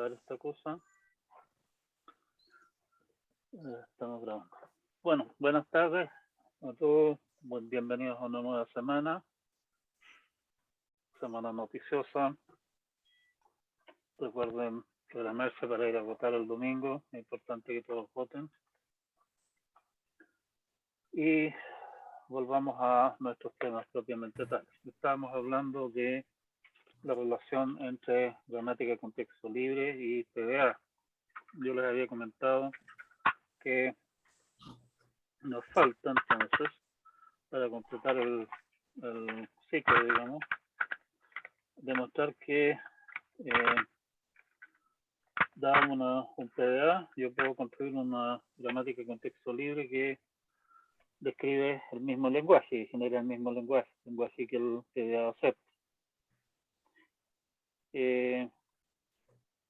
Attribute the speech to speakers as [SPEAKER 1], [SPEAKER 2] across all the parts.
[SPEAKER 1] apagar esta cosa. Estamos grabando. Bueno, buenas tardes a todos. Bienvenidos a una nueva semana noticiosa. Recuerden programarse para ir a votar el domingo. Es importante que todos voten. Y volvamos a nuestros temas propiamente tales. Estábamos hablando de la relación entre gramática contexto libre y PDA. Yo les había comentado que nos falta entonces, para completar el ciclo, digamos, demostrar que dado un PDA, yo puedo construir una gramática de contexto libre que describe el mismo lenguaje y genera el mismo lenguaje que el PDA acepta.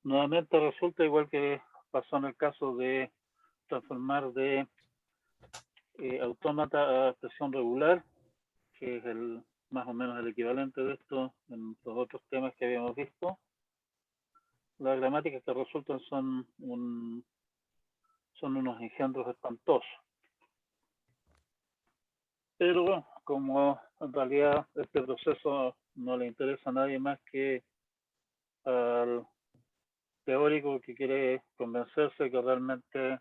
[SPEAKER 1] Nuevamente resulta igual que pasó en el caso de transformar de autómata a expresión regular, que es más o menos el equivalente de esto en los otros temas que habíamos visto. Las gramáticas que resultan son unos engendros espantosos. Pero como en realidad este proceso no le interesa a nadie más que al teórico que quiere convencerse que realmente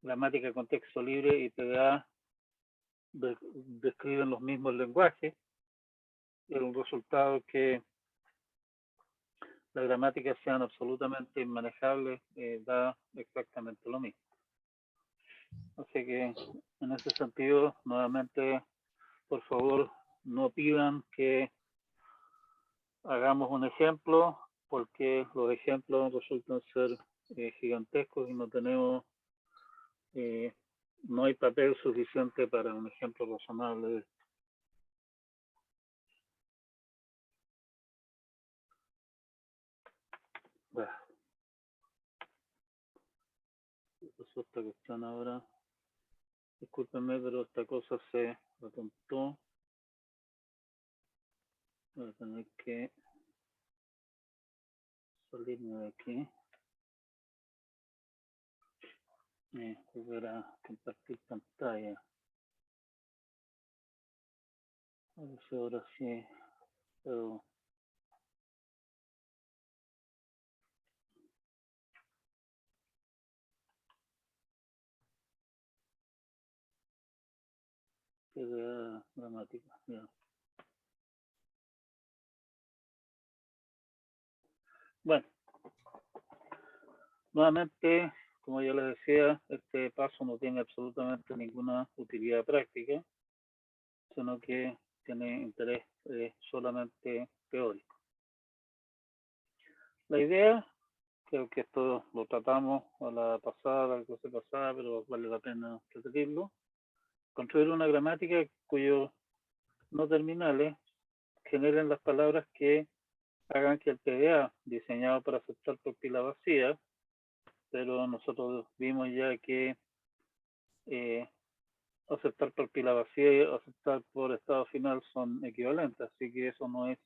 [SPEAKER 1] gramática de contexto libre y PDA describen los mismos lenguajes, y el resultado que las gramáticas sean absolutamente inmanejables da exactamente lo mismo. Así que en ese sentido, nuevamente, por favor, no pidan que hagamos un ejemplo, porque los ejemplos resultan ser gigantescos y no hay papel suficiente para un ejemplo razonable de esto. Bueno, pasó esta cuestión ahora. Discúlpenme, pero esta cosa se atontó. Voy a tener que salirme de aquí. Volver a compartir pantalla. A ver si ahora sí puedo. PDA gramática. Ya. Bueno, nuevamente, como ya les decía, este paso no tiene absolutamente ninguna utilidad práctica, sino que tiene interés solamente teórico. La idea, creo que esto lo tratamos a la clase pasada, pero vale la pena repetirlo, construir una gramática cuyos no terminales generen las palabras que hagan que el PDA, diseñado para aceptar por pila vacía, pero nosotros vimos ya que aceptar por pila vacía y aceptar por estado final son equivalentes, así que eso no es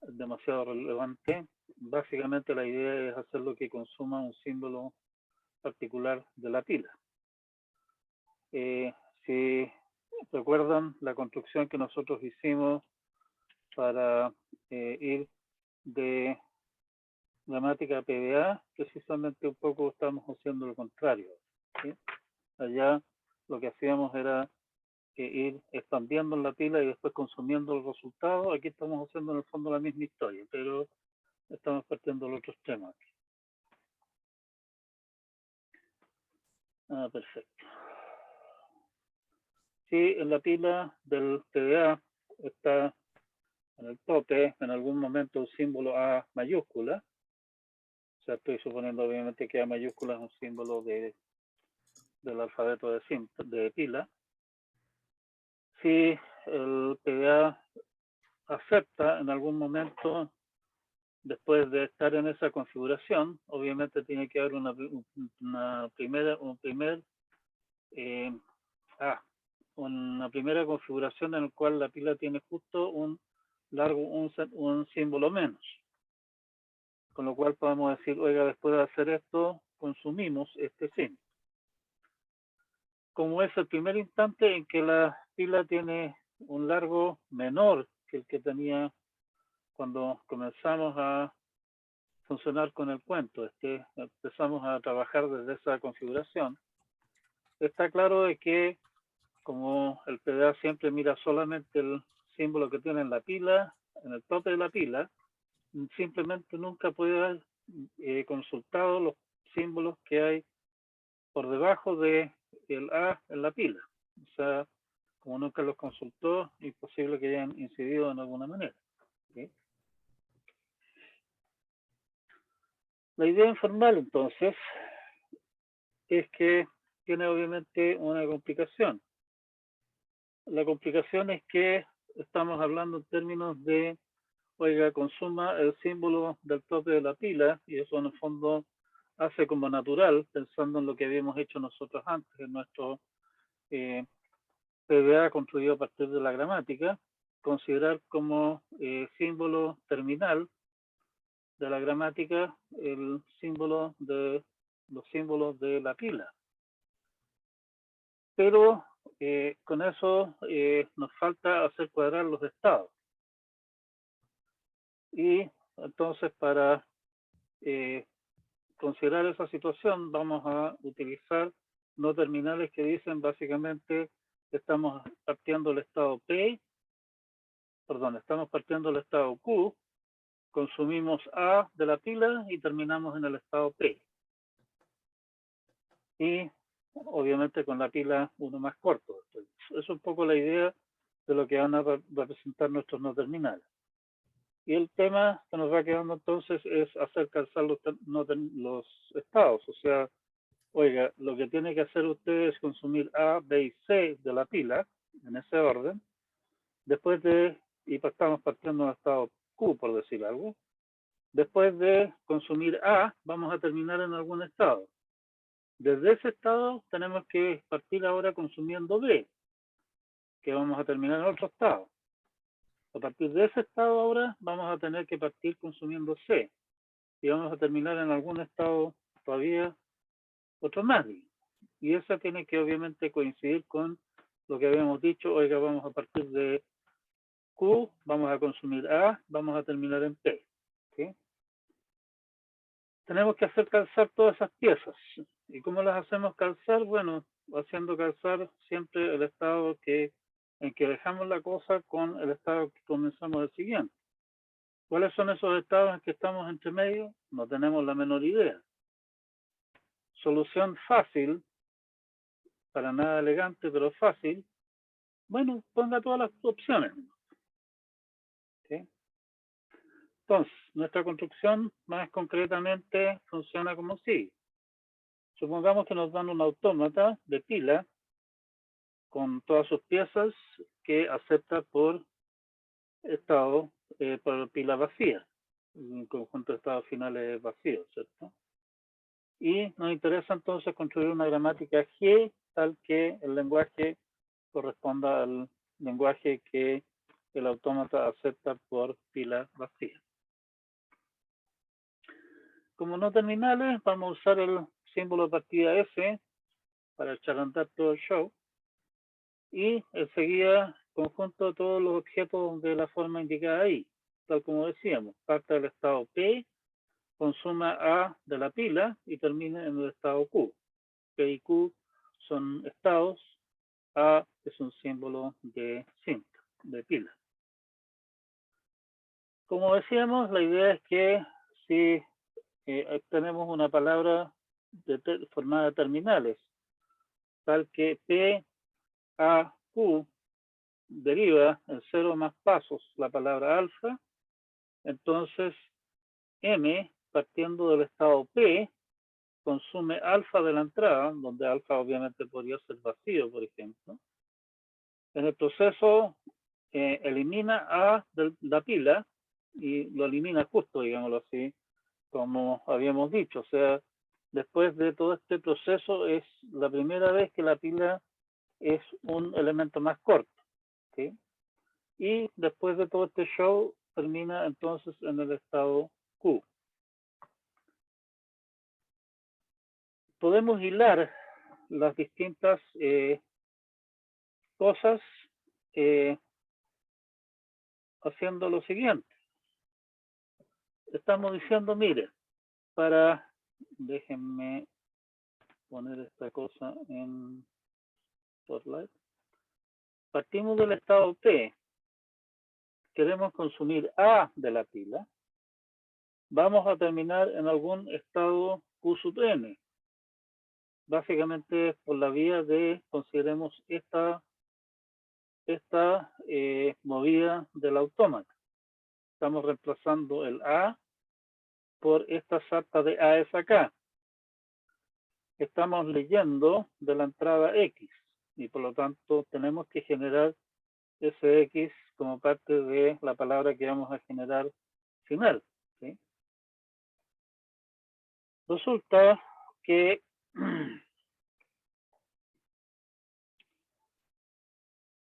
[SPEAKER 1] demasiado relevante. Básicamente la idea es hacer lo que consuma un símbolo particular de la pila. Si recuerdan la construcción que nosotros hicimos para ir de gramática a PDA, precisamente un poco estamos haciendo lo contrario, ¿sí? Allá lo que hacíamos era ir expandiendo en la pila y después consumiendo el resultado. Aquí estamos haciendo en el fondo la misma historia, pero estamos partiendo de otros temas. Perfecto. Si en la pila del PDA está en el tope en algún momento un símbolo A mayúscula, o sea, estoy suponiendo obviamente que A mayúscula es un símbolo del alfabeto de pila. Si el PDA acepta en algún momento, después de estar en esa configuración, obviamente tiene que haber una primera configuración en la cual la pila tiene justo un símbolo menos. Con lo cual podemos decir, oiga, después de hacer esto, consumimos este símbolo. Como es el primer instante en que la pila tiene un largo menor que el que tenía cuando comenzamos a funcionar con el cuento, empezamos a trabajar desde esa configuración, está claro de que como el PDA siempre mira solamente el símbolo que tiene en la pila, en el tope de la pila, simplemente nunca puede haber consultado los símbolos que hay por debajo de el A en la pila. O sea, como nunca los consultó, es posible que hayan incidido en alguna manera. ¿Sí? La idea informal, entonces, es que tiene obviamente una complicación. La complicación es que estamos hablando en términos de, oiga, consuma el símbolo del tope de la pila, y eso en el fondo hace como natural, pensando en lo que habíamos hecho nosotros antes, en nuestro PDA construido a partir de la gramática, considerar como símbolo terminal de la gramática el símbolo de los símbolos de la pila. Pero con eso nos falta hacer cuadrar los estados. Y entonces para considerar esa situación vamos a utilizar no terminales que dicen básicamente que estamos partiendo del estado P, perdón, estamos partiendo del estado Q, consumimos A de la pila y terminamos en el estado P. Y obviamente con la pila uno más corto. Eso es un poco la idea de lo que van a representar nuestros no terminales. Y el tema que nos va quedando entonces es hacer calzar los estados. O sea, oiga, lo que tiene que hacer usted es consumir A, B y C de la pila, en ese orden. Después de, y estamos partiendo del estado Q, por decir algo. Después de consumir A, vamos a terminar en algún estado. Desde ese estado tenemos que partir ahora consumiendo B, que vamos a terminar en otro estado. A partir de ese estado ahora vamos a tener que partir consumiendo C y vamos a terminar en algún estado todavía otro más. Y eso tiene que obviamente coincidir con lo que habíamos dicho, oiga, vamos a partir de Q, vamos a consumir A, vamos a terminar en P. ¿Sí? Tenemos que hacer calzar todas esas piezas. ¿Y cómo las hacemos calzar? Bueno, haciendo calzar siempre el estado en que dejamos la cosa con el estado que comenzamos el siguiente. ¿Cuáles son esos estados en que estamos entre medio? No tenemos la menor idea. Solución fácil, para nada elegante, pero fácil. Bueno, ponga todas las opciones. ¿Sí? Entonces, nuestra construcción más concretamente funciona como sigue. Supongamos que nos dan un autómata de pila con todas sus piezas que acepta por estado, por pila vacía, un conjunto de estados finales vacíos, ¿cierto? Y nos interesa entonces construir una gramática G tal que el lenguaje corresponda al lenguaje que el autómata acepta por pila vacía. Como no terminales, vamos a usar el símbolo de partida F para echar a andar todo el show. Y enseguida conjunto de todos los objetos de la forma indicada ahí, tal como decíamos, parte del estado P, consuma A de la pila y termina en el estado Q. P y Q son estados, A es un símbolo de cinta, de pila. Como decíamos, la idea es que si tenemos una palabra formada de terminales, tal que P, A, Q deriva en 0 más pasos la palabra alfa, entonces M, partiendo del estado P, consume alfa de la entrada, donde alfa obviamente podría ser vacío, por ejemplo. En el proceso elimina A de la pila y lo elimina justo, digámoslo así, como habíamos dicho. O sea, después de todo este proceso es la primera vez que la pila es un elemento más corto. ¿Sí? Y después de todo este show termina entonces en el estado Q. podemos hilar las distintas cosas haciendo lo siguiente. Estamos diciendo, mire, déjenme poner esta cosa en Spotlight. Partimos del estado P. Queremos consumir A de la pila. Vamos a terminar en algún estado Q sub n. Básicamente por la vía de, consideremos esta movida del autómata. Estamos reemplazando el A por esta sarta de A es acá. Estamos leyendo de la entrada X y por lo tanto tenemos que generar ese X como parte de la palabra que vamos a generar final. ¿Sí? Resulta que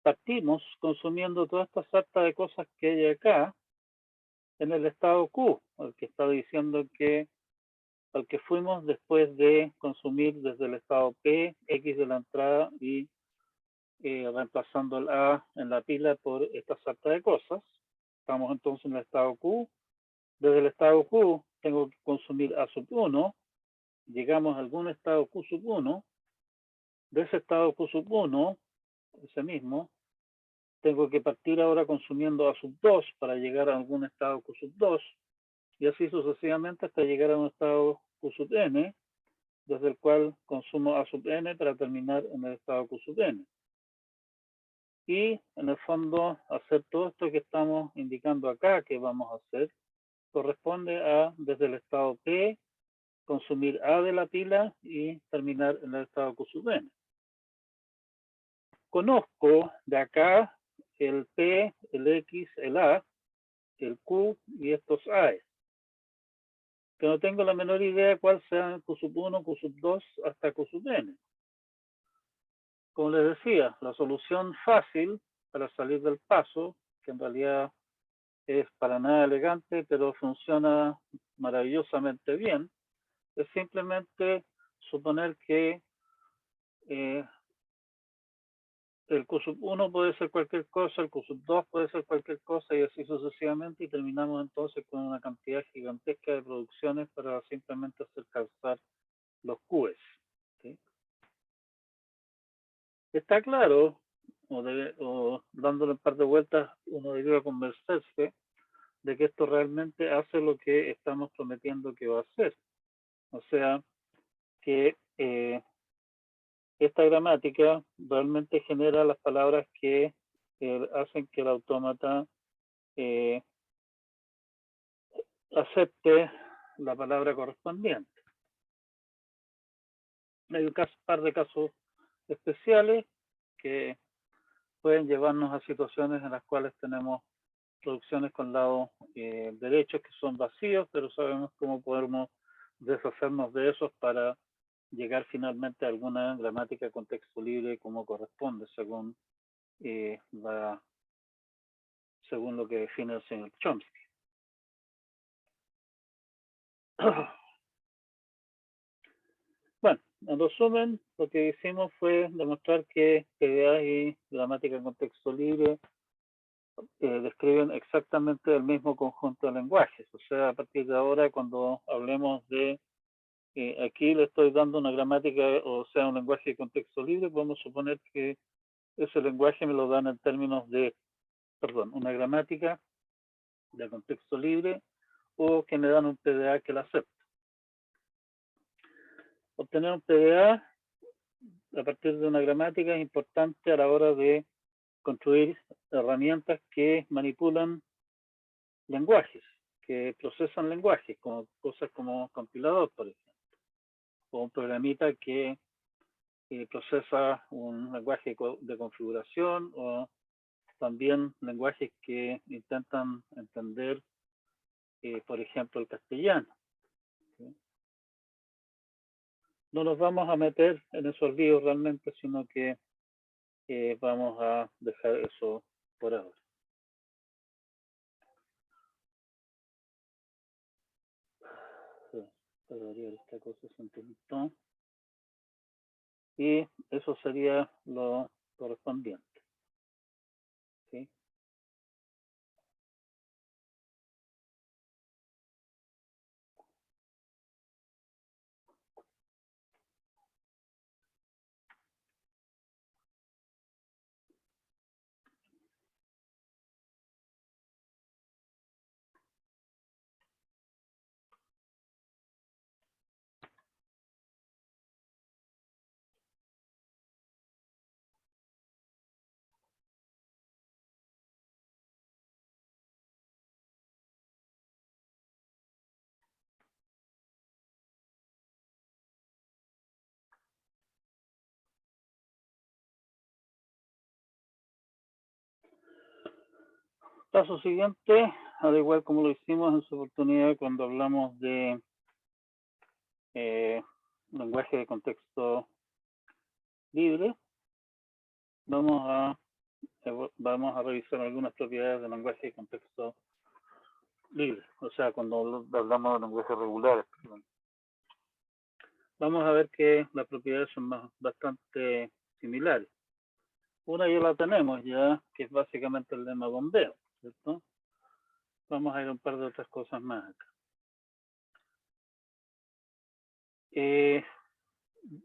[SPEAKER 1] partimos consumiendo toda esta sarta de cosas que hay acá en el estado Q, el que está diciendo que al que fuimos después de consumir desde el estado P, X de la entrada y reemplazando el A en la pila por esta sarta de cosas. Estamos entonces en el estado Q. Desde el estado Q tengo que consumir A sub 1. Llegamos a algún estado Q sub 1. De ese estado Q sub 1, ese mismo, tengo que partir ahora consumiendo A sub 2 para llegar a algún estado Q sub 2. Y así sucesivamente hasta llegar a un estado Q sub n, desde el cual consumo A sub n para terminar en el estado Q sub n. Y en el fondo hacer todo esto que estamos indicando acá que vamos a hacer corresponde a desde el estado P consumir A de la pila y terminar en el estado Q sub n. Conozco de acá el P, el X, el A, el Q y estos A. Que no tengo la menor idea de cuál sea Q sub 1, Q sub 2 hasta Q sub n. Como les decía, la solución fácil para salir del paso, que en realidad es para nada elegante, pero funciona maravillosamente bien, es simplemente suponer que el Q sub 1 puede ser cualquier cosa, el Q sub 2 puede ser cualquier cosa y así sucesivamente, y terminamos entonces con una cantidad gigantesca de producciones para simplemente hacer calzar los Qs. ¿Sí? Está claro, o dándole un par de vueltas, uno debería convencerse de que esto realmente hace lo que estamos prometiendo que va a hacer. O sea, que esta gramática realmente genera las palabras que hacen que el autómata acepte la palabra correspondiente. Hay un par de casos especiales que pueden llevarnos a situaciones en las cuales tenemos producciones con lado derechos que son vacíos, pero sabemos cómo podemos deshacernos de esos para llegar finalmente a alguna gramática contexto libre como corresponde, según lo que define el señor Chomsky. Bueno, en resumen, lo que hicimos fue demostrar que PDA y gramática en contexto libre describen exactamente el mismo conjunto de lenguajes. O sea, a partir de ahora, cuando hablemos de aquí le estoy dando una gramática, o sea, un lenguaje de contexto libre, podemos suponer que ese lenguaje me lo dan en términos de, una gramática de contexto libre, o que me dan un PDA que la acepta. Obtener un PDA a partir de una gramática es importante a la hora de construir herramientas que manipulan lenguajes, que procesan lenguajes, como cosas como compilador, por ejemplo, o un programita que procesa un lenguaje de configuración, o también lenguajes que intentan entender, por ejemplo, el castellano. ¿Sí? No nos vamos a meter en esos líos realmente, sino que vamos a dejar eso por ahora. Sí, para variar esta cosa se intentó. y eso sería lo correspondiente. ¿Sí? Paso siguiente, al igual como lo hicimos en su oportunidad cuando hablamos de lenguaje de contexto libre, vamos a revisar algunas propiedades del lenguaje de contexto libre, o sea, cuando hablamos de lenguajes regulares. Vamos a ver que las propiedades son bastante similares. Una ya la tenemos ya, que es básicamente el lema bombeo, ¿cierto? Vamos a ir a un par de otras cosas más acá.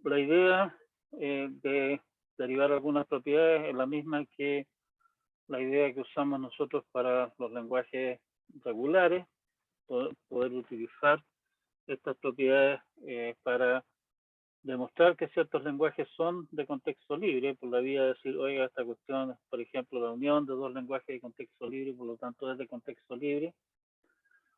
[SPEAKER 1] La idea de derivar algunas propiedades es la misma que la idea que usamos nosotros para los lenguajes regulares, poder utilizar estas propiedades para demostrar que ciertos lenguajes son de contexto libre, por la vía de decir, oiga, esta cuestión es, por ejemplo, la unión de dos lenguajes de contexto libre, por lo tanto es de contexto libre,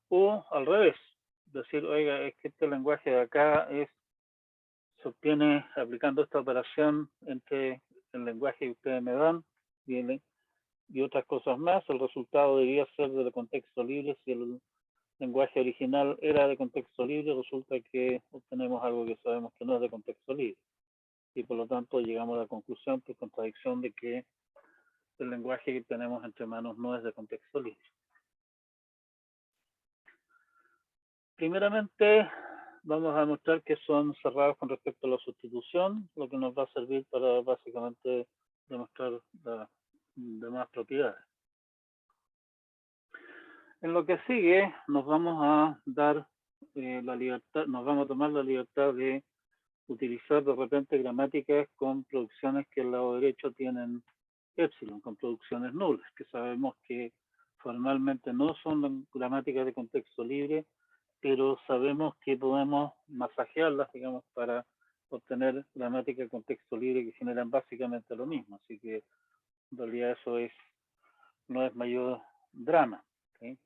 [SPEAKER 1] o al revés, decir, oiga, es que este lenguaje de acá se obtiene aplicando esta operación entre el lenguaje que ustedes me dan y otras cosas más, el resultado debería ser de contexto libre. Si el lenguaje original era de contexto libre, resulta que obtenemos algo que sabemos que no es de contexto libre. Y por lo tanto llegamos a la conclusión, por contradicción, de que el lenguaje que tenemos entre manos no es de contexto libre. Primeramente, vamos a demostrar que son cerrados con respecto a la sustitución, lo que nos va a servir para básicamente demostrar las demás propiedades. En lo que sigue, nos vamos a dar la libertad, nos vamos a tomar la libertad de utilizar de repente gramáticas con producciones que al lado derecho tienen epsilon, con producciones nulas, que sabemos que formalmente no son gramáticas de contexto libre, pero sabemos que podemos masajearlas, digamos, para obtener gramática de contexto libre que generan básicamente lo mismo. Así que en realidad eso no es mayor drama. ¿Sí?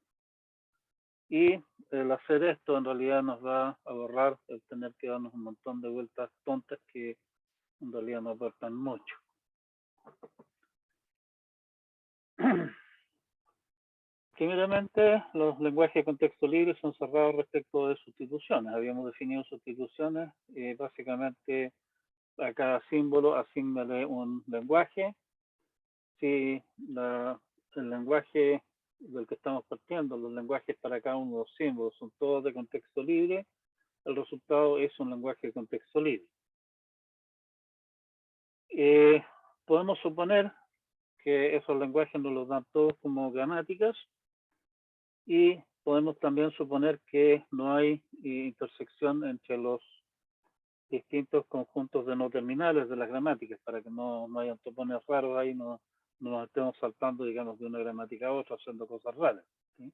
[SPEAKER 1] Y el hacer esto en realidad nos va a ahorrar el tener que darnos un montón de vueltas tontas que en realidad no aportan mucho. Primeramente, los lenguajes de contexto libre son cerrados respecto de sustituciones. Habíamos definido sustituciones, básicamente a cada símbolo asígnale un lenguaje. Si el lenguaje del que estamos partiendo, los lenguajes para cada uno de los símbolos son todos de contexto libre, el resultado es un lenguaje de contexto libre. Podemos suponer que esos lenguajes nos los dan todos como gramáticas y podemos también suponer que no hay intersección entre los distintos conjuntos de no terminales de las gramáticas, para que no hayan topones raros ahí, no nos estemos saltando, digamos, de una gramática a otra, haciendo cosas raras. ¿Sí?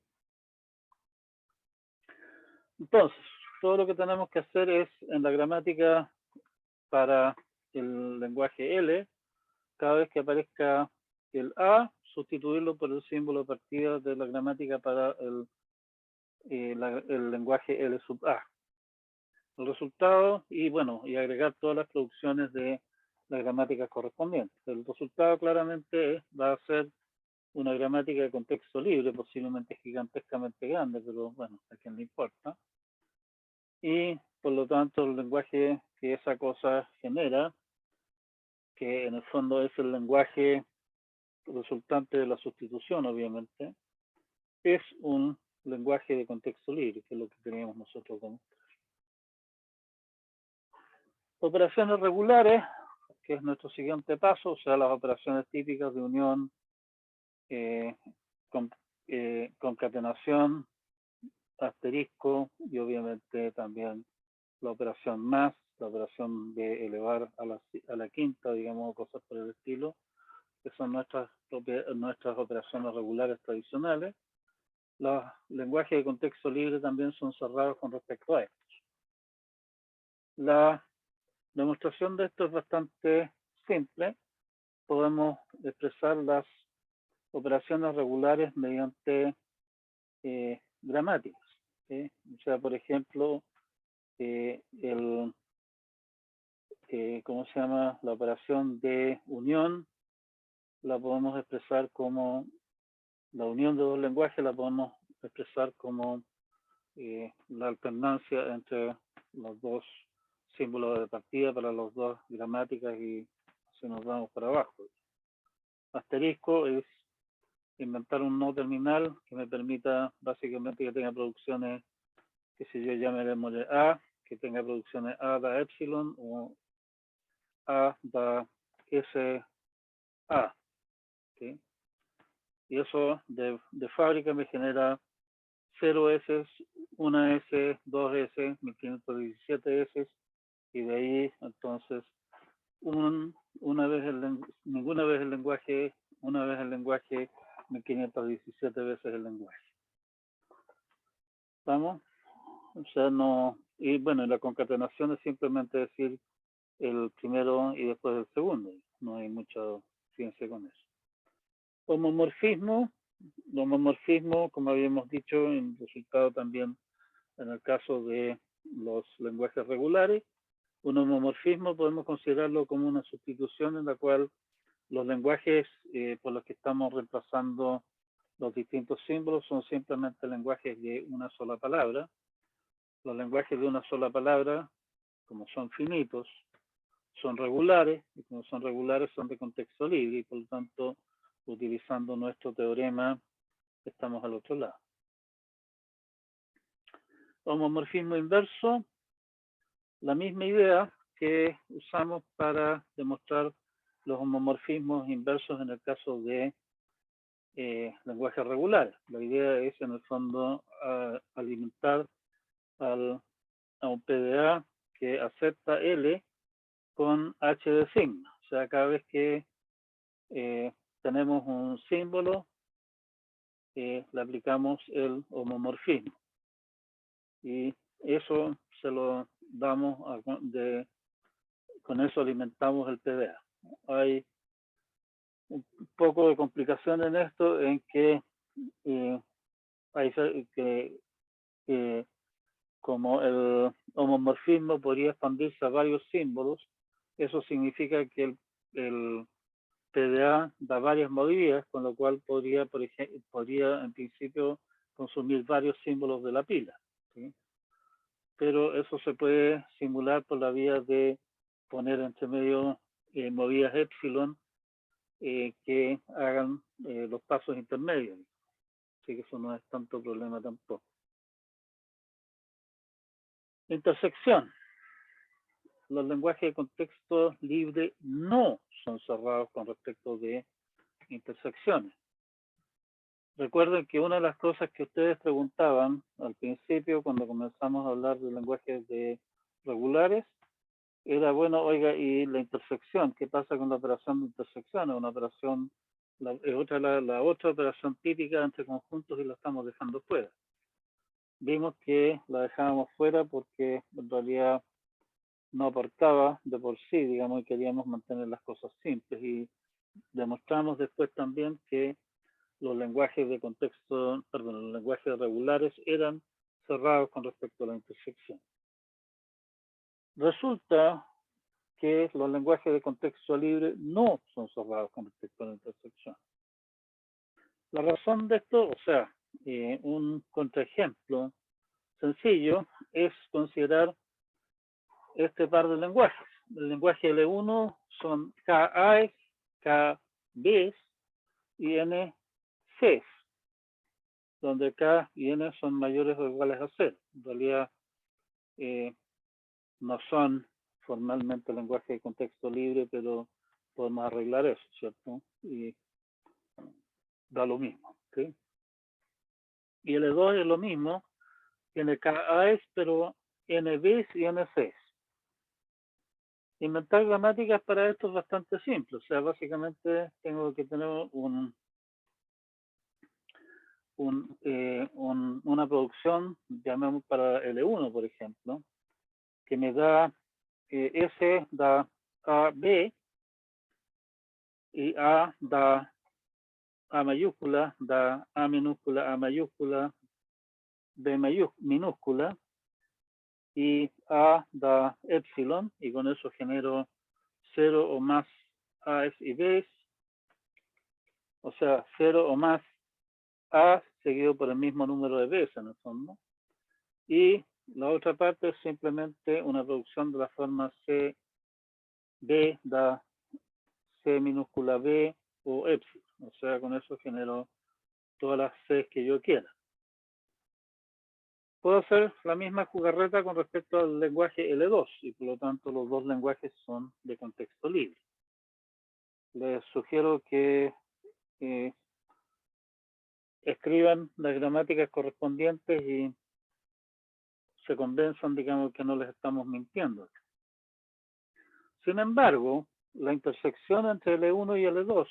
[SPEAKER 1] Entonces, todo lo que tenemos que hacer es, en la gramática para el lenguaje L, cada vez que aparezca el A, sustituirlo por el símbolo de partida de la gramática para el lenguaje L sub A. El resultado, y bueno, y agregar todas las producciones de la gramática correspondiente. El resultado claramente va a ser una gramática de contexto libre, posiblemente gigantescamente grande, pero bueno, a quién le importa. Y por lo tanto el lenguaje que esa cosa genera, que en el fondo es el lenguaje resultante de la sustitución, obviamente, es un lenguaje de contexto libre, que es lo que teníamos nosotros demostrar. Operaciones regulares que es nuestro siguiente paso, o sea, las operaciones típicas de unión, con, concatenación, asterisco y obviamente también la operación más, la operación de elevar a la quinta, digamos, cosas por el estilo, que son nuestras operaciones regulares tradicionales. Los lenguajes de contexto libre también son cerrados con respecto a estos. La demostración de esto es bastante simple. Podemos expresar las operaciones regulares mediante gramáticas. O sea, por ejemplo, ¿cómo se llama? La operación de unión la podemos expresar como, la unión de dos lenguajes la podemos expresar como la alternancia entre los dos símbolos de partida para las dos gramáticas y si nos vamos para abajo. Asterisco es inventar un no terminal que me permita básicamente que tenga producciones que si yo llamaremos A, que tenga producciones A da epsilon o A da S A. ¿Sí? Y eso de fábrica me genera 0 S, 1 S, 2 S, 1517 S, y de ahí entonces ninguna vez el lenguaje, una vez el lenguaje, 1517 veces el lenguaje. ¿Estamos? O sea, no, y bueno, la concatenación es simplemente decir el primero y después el segundo. No hay mucha ciencia con eso. Homomorfismo, como habíamos dicho, en resultado también en el caso de los lenguajes regulares. Un homomorfismo podemos considerarlo como una sustitución en la cual los lenguajes por los que estamos reemplazando los distintos símbolos son simplemente lenguajes de una sola palabra. Los lenguajes de una sola palabra, como son finitos, son regulares, y como son regulares son de contexto libre, y por lo tanto, utilizando nuestro teorema, estamos al otro lado. Homomorfismo inverso, la misma idea que usamos para demostrar los homomorfismos inversos en el caso de lenguajes regulares. La idea es, en el fondo, alimentar a un PDA que acepta L con H de signo. O sea, cada vez que tenemos un símbolo, le aplicamos el homomorfismo. Y eso se lo damos, con eso alimentamos el PDA. Hay un poco de complicación en esto, en que como el homomorfismo podría expandirse a varios símbolos, eso significa que el PDA da varias movidas, con lo cual podría en principio consumir varios símbolos de la pila. ¿Sí? Pero eso se puede simular por la vía de poner entre medio movidas epsilon que hagan los pasos intermedios. Así que eso no es tanto problema tampoco. Intersección. Los lenguajes de contexto libre no son cerrados con respecto de intersecciones. Recuerden que una de las cosas que ustedes preguntaban al principio, cuando comenzamos a hablar de lenguajes regulares, era, bueno, oiga, y la intersección, ¿qué pasa con la operación de intersección? Es una operación, la otra operación típica entre conjuntos y la estamos dejando fuera. Vimos que la dejábamos fuera porque en realidad no aportaba de por sí, digamos, y queríamos mantener las cosas simples. Y demostramos después también que los lenguajes de contexto, perdón, los lenguajes regulares eran cerrados con respecto a la intersección. Resulta que los lenguajes de contexto libre no son cerrados con respecto a la intersección. La razón de esto, o sea, un contraejemplo sencillo es considerar este par de lenguajes. El lenguaje L1 son KA, KB y NC, donde K y N son mayores o iguales a 0. En realidad no son formalmente el lenguaje de contexto libre, pero podemos arreglar eso, ¿cierto? Y da lo mismo, ¿sí? Y L2 es lo mismo, tiene KAs, pero NBs y NCs. Inventar gramáticas para esto es bastante simple, o sea, básicamente tengo que tener una producción, llamemos para L1, por ejemplo, que me da S da A, B, y A da A mayúscula, da A minúscula, A mayúscula, B minúscula, y A da epsilon, y con eso genero 0 o más A's y B's, o sea, 0 o más A seguido por el mismo número de B's en el fondo. Y la otra parte es simplemente una producción de la forma C, B da C minúscula B o epsilon. O sea, con eso genero todas las C's que yo quiera. Puedo hacer la misma jugarreta con respecto al lenguaje L2 y por lo tanto los dos lenguajes son de contexto libre. Les sugiero que escriban las gramáticas correspondientes y se convenzan, digamos, que no les estamos mintiendo. Sin embargo, la intersección entre L1 y L2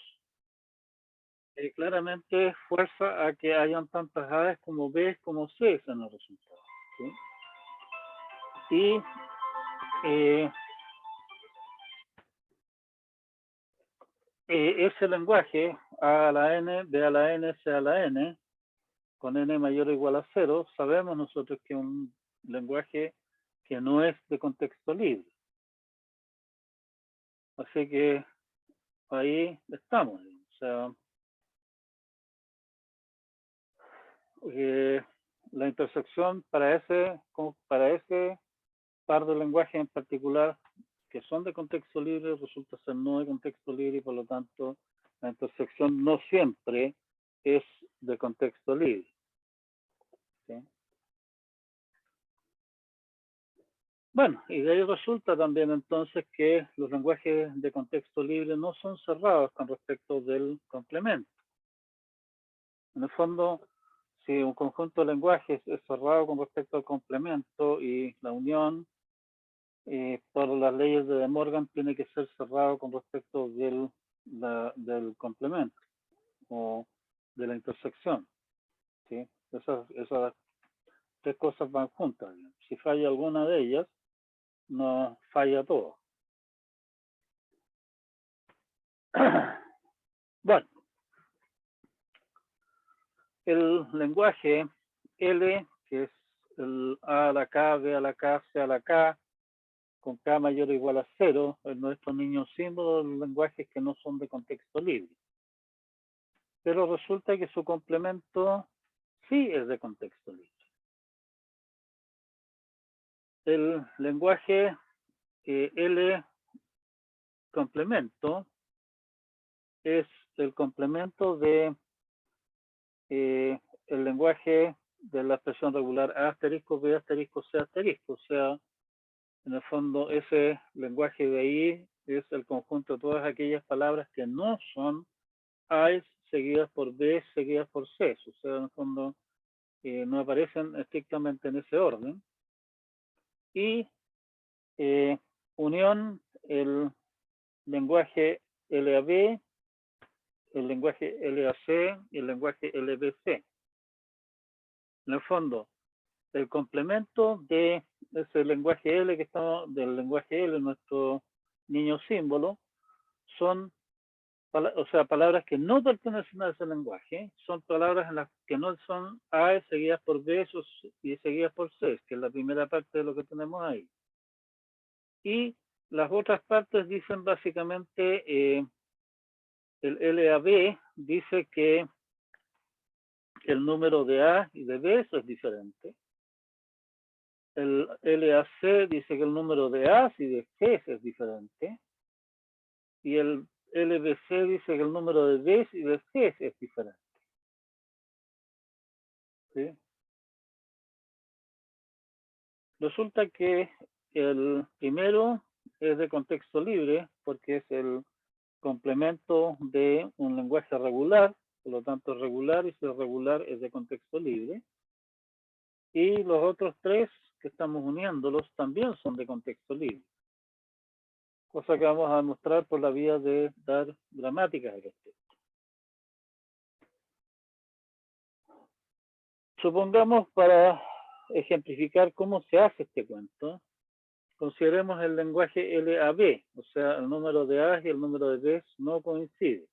[SPEAKER 1] claramente fuerza a que hayan tantas A's como B's como C's en los resultados, ¿sí? Y ese lenguaje, A a la N, B a la N, C a la N, con N mayor o igual a 0, sabemos nosotros que es un lenguaje que no es de contexto libre. Así que ahí estamos. O sea, la intersección para ese par de lenguajes en particular que son de contexto libre resulta ser no de contexto libre y por lo tanto la intersección no siempre es de contexto libre, ¿sí? Bueno, y de ahí resulta también entonces que los lenguajes de contexto libre no son cerrados con respecto del complemento. En el fondo, si un conjunto de lenguajes es cerrado con respecto al complemento y la unión, por las leyes de De Morgan, tiene que ser cerrado con respecto del complemento o de la intersección, ¿sí? Esas tres cosas van juntas. Si falla alguna de ellas, no falla todo. Bueno, el lenguaje L, que es el A a la K, B a la K, C a la K, con K mayor o igual a 0, es nuestro niño símbolo de los lenguajes que no son de contexto libre. Pero resulta que su complemento sí es de contexto libre. El lenguaje L complemento es el complemento de el lenguaje de la expresión regular A asterisco, B asterisco, C asterisco. O sea, en el fondo ese lenguaje de ahí es el conjunto de todas aquellas palabras que no son A seguidas por B seguidas por C. O sea, en el fondo no aparecen estrictamente en ese orden. Y unión el lenguaje LAB, el lenguaje LAC y el lenguaje LBC. En el fondo, el complemento de ese lenguaje L que estamos, del lenguaje L, nuestro niño símbolo, son palabras que no pertenecen a ese lenguaje, son palabras en las que no son A seguidas por B y seguidas por C, que es la primera parte de lo que tenemos ahí. Y las otras partes dicen básicamente, el LAB dice que el número de A y de B es diferente. El LAC dice que el número de A's y de G's es diferente. Y el LBC dice que el número de B's y de C's es diferente. ¿Sí? Resulta que el primero es de contexto libre porque es el complemento de un lenguaje regular, por lo tanto es regular, y si es regular es de contexto libre. Y los otros tres que estamos uniéndolos también son de contexto libre. Cosa que vamos a demostrar por la vía de dar gramáticas al respecto. Supongamos, para ejemplificar cómo se hace este cuento, consideremos el lenguaje LAB, o sea, el número de A's y el número de B's no coinciden.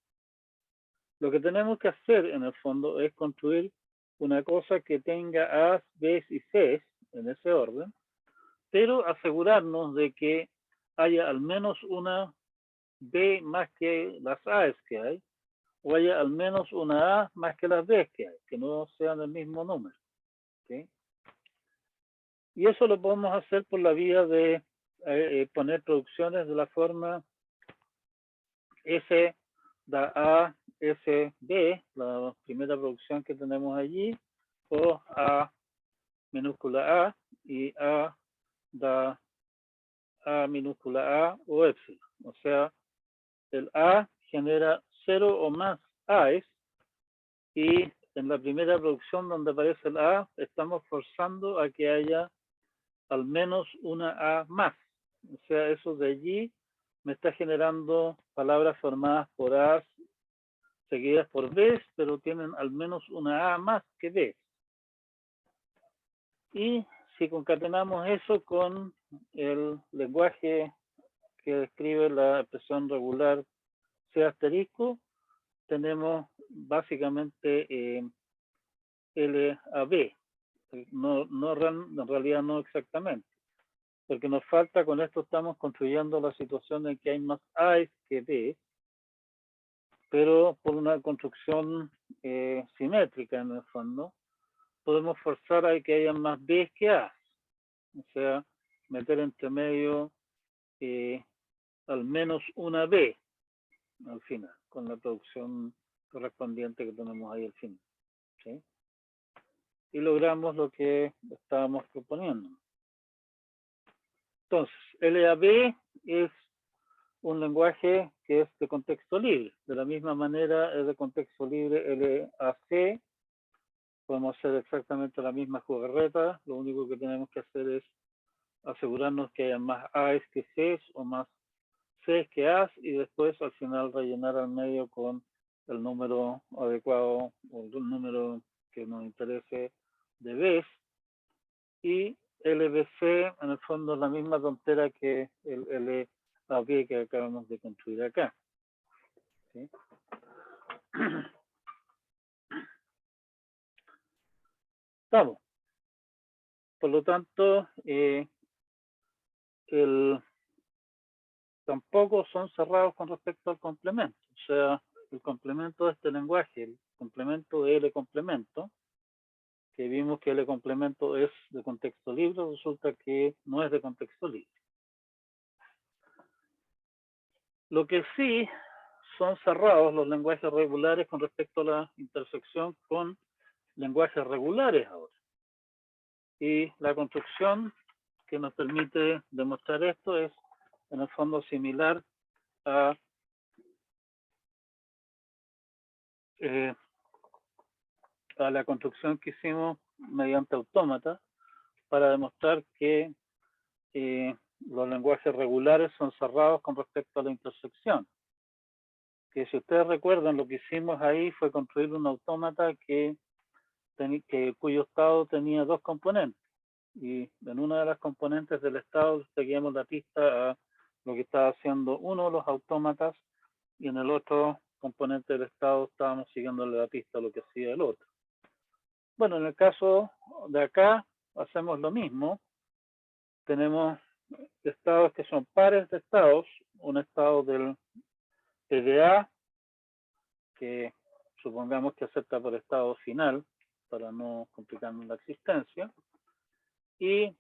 [SPEAKER 1] Lo que tenemos que hacer, en el fondo, es construir una cosa que tenga A's, B's y C's en ese orden, pero asegurarnos de que haya al menos una B más que las A's que hay, o haya al menos una A más que las B's que hay, que no sean el mismo número. ¿Okay? Y eso lo podemos hacer por la vía de poner producciones de la forma S da A, S, B, la primera producción que tenemos allí, o A minúscula A y A da A minúscula A o epsilon. O sea, el A genera 0 o más A's y en la primera producción donde aparece el A estamos forzando a que haya al menos una A más. O sea, eso de allí me está generando palabras formadas por A's seguidas por B's, pero tienen al menos una A más que B. Y si concatenamos eso con el lenguaje que describe la expresión regular C asterisco, tenemos básicamente LAB. En realidad no exactamente, porque nos falta, con esto estamos construyendo la situación en que hay más A's que B, pero por una construcción simétrica en el fondo, podemos forzar a que haya más B's que A's. O sea, meter entre medio al menos una B al final, con la producción correspondiente que tenemos ahí al final. ¿Sí? Y logramos lo que estábamos proponiendo. Entonces, LAB es un lenguaje que es de contexto libre. De la misma manera es de contexto libre LAC. Podemos hacer exactamente la misma jugarreta. Lo único que tenemos que hacer es asegurarnos que haya más A's que C's o más C's que A's y después al final rellenar al medio con el número adecuado o el número que nos interese de B's. Y LBC en el fondo es la misma tontera que el LAB que acabamos de construir acá. ¿Sí? Estamos. Por lo tanto, tampoco son cerrados con respecto al complemento. O sea, el complemento de este lenguaje, el complemento de L complemento, que vimos que L complemento es de contexto libre, resulta que no es de contexto libre. Lo que sí son cerrados los lenguajes regulares con respecto a la intersección con lenguajes regulares ahora. Y la construcción que nos permite demostrar esto es en el fondo similar a la construcción que hicimos mediante autómata para demostrar que los lenguajes regulares son cerrados con respecto a la intersección. Que si ustedes recuerdan, lo que hicimos ahí fue construir un autómata cuyo estado tenía dos componentes. Y en una de las componentes del estado seguíamos la pista a lo que estaba haciendo uno de los autómatas y en el otro componente del estado estábamos siguiendo la pista a lo que hacía el otro. Bueno, en el caso de acá hacemos lo mismo. Tenemos estados que son pares de estados, un estado del PDA, que supongamos que acepta por estado final, para no complicarnos la existencia, y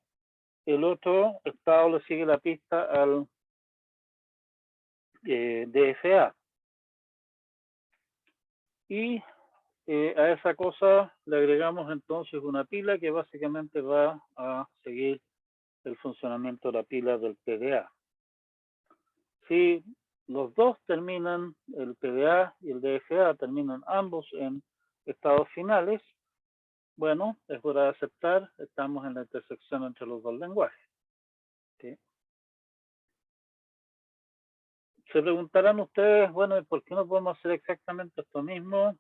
[SPEAKER 1] el otro estado le sigue la pista al DFA. Y a esa cosa le agregamos entonces una pila que básicamente va a seguir el funcionamiento de la pila del PDA. Si los dos terminan, el PDA y el DFA terminan ambos en estados finales, bueno, es hora de aceptar, estamos en la intersección entre los dos lenguajes. ¿Sí? Se preguntarán ustedes, bueno, ¿por qué no podemos hacer exactamente esto mismo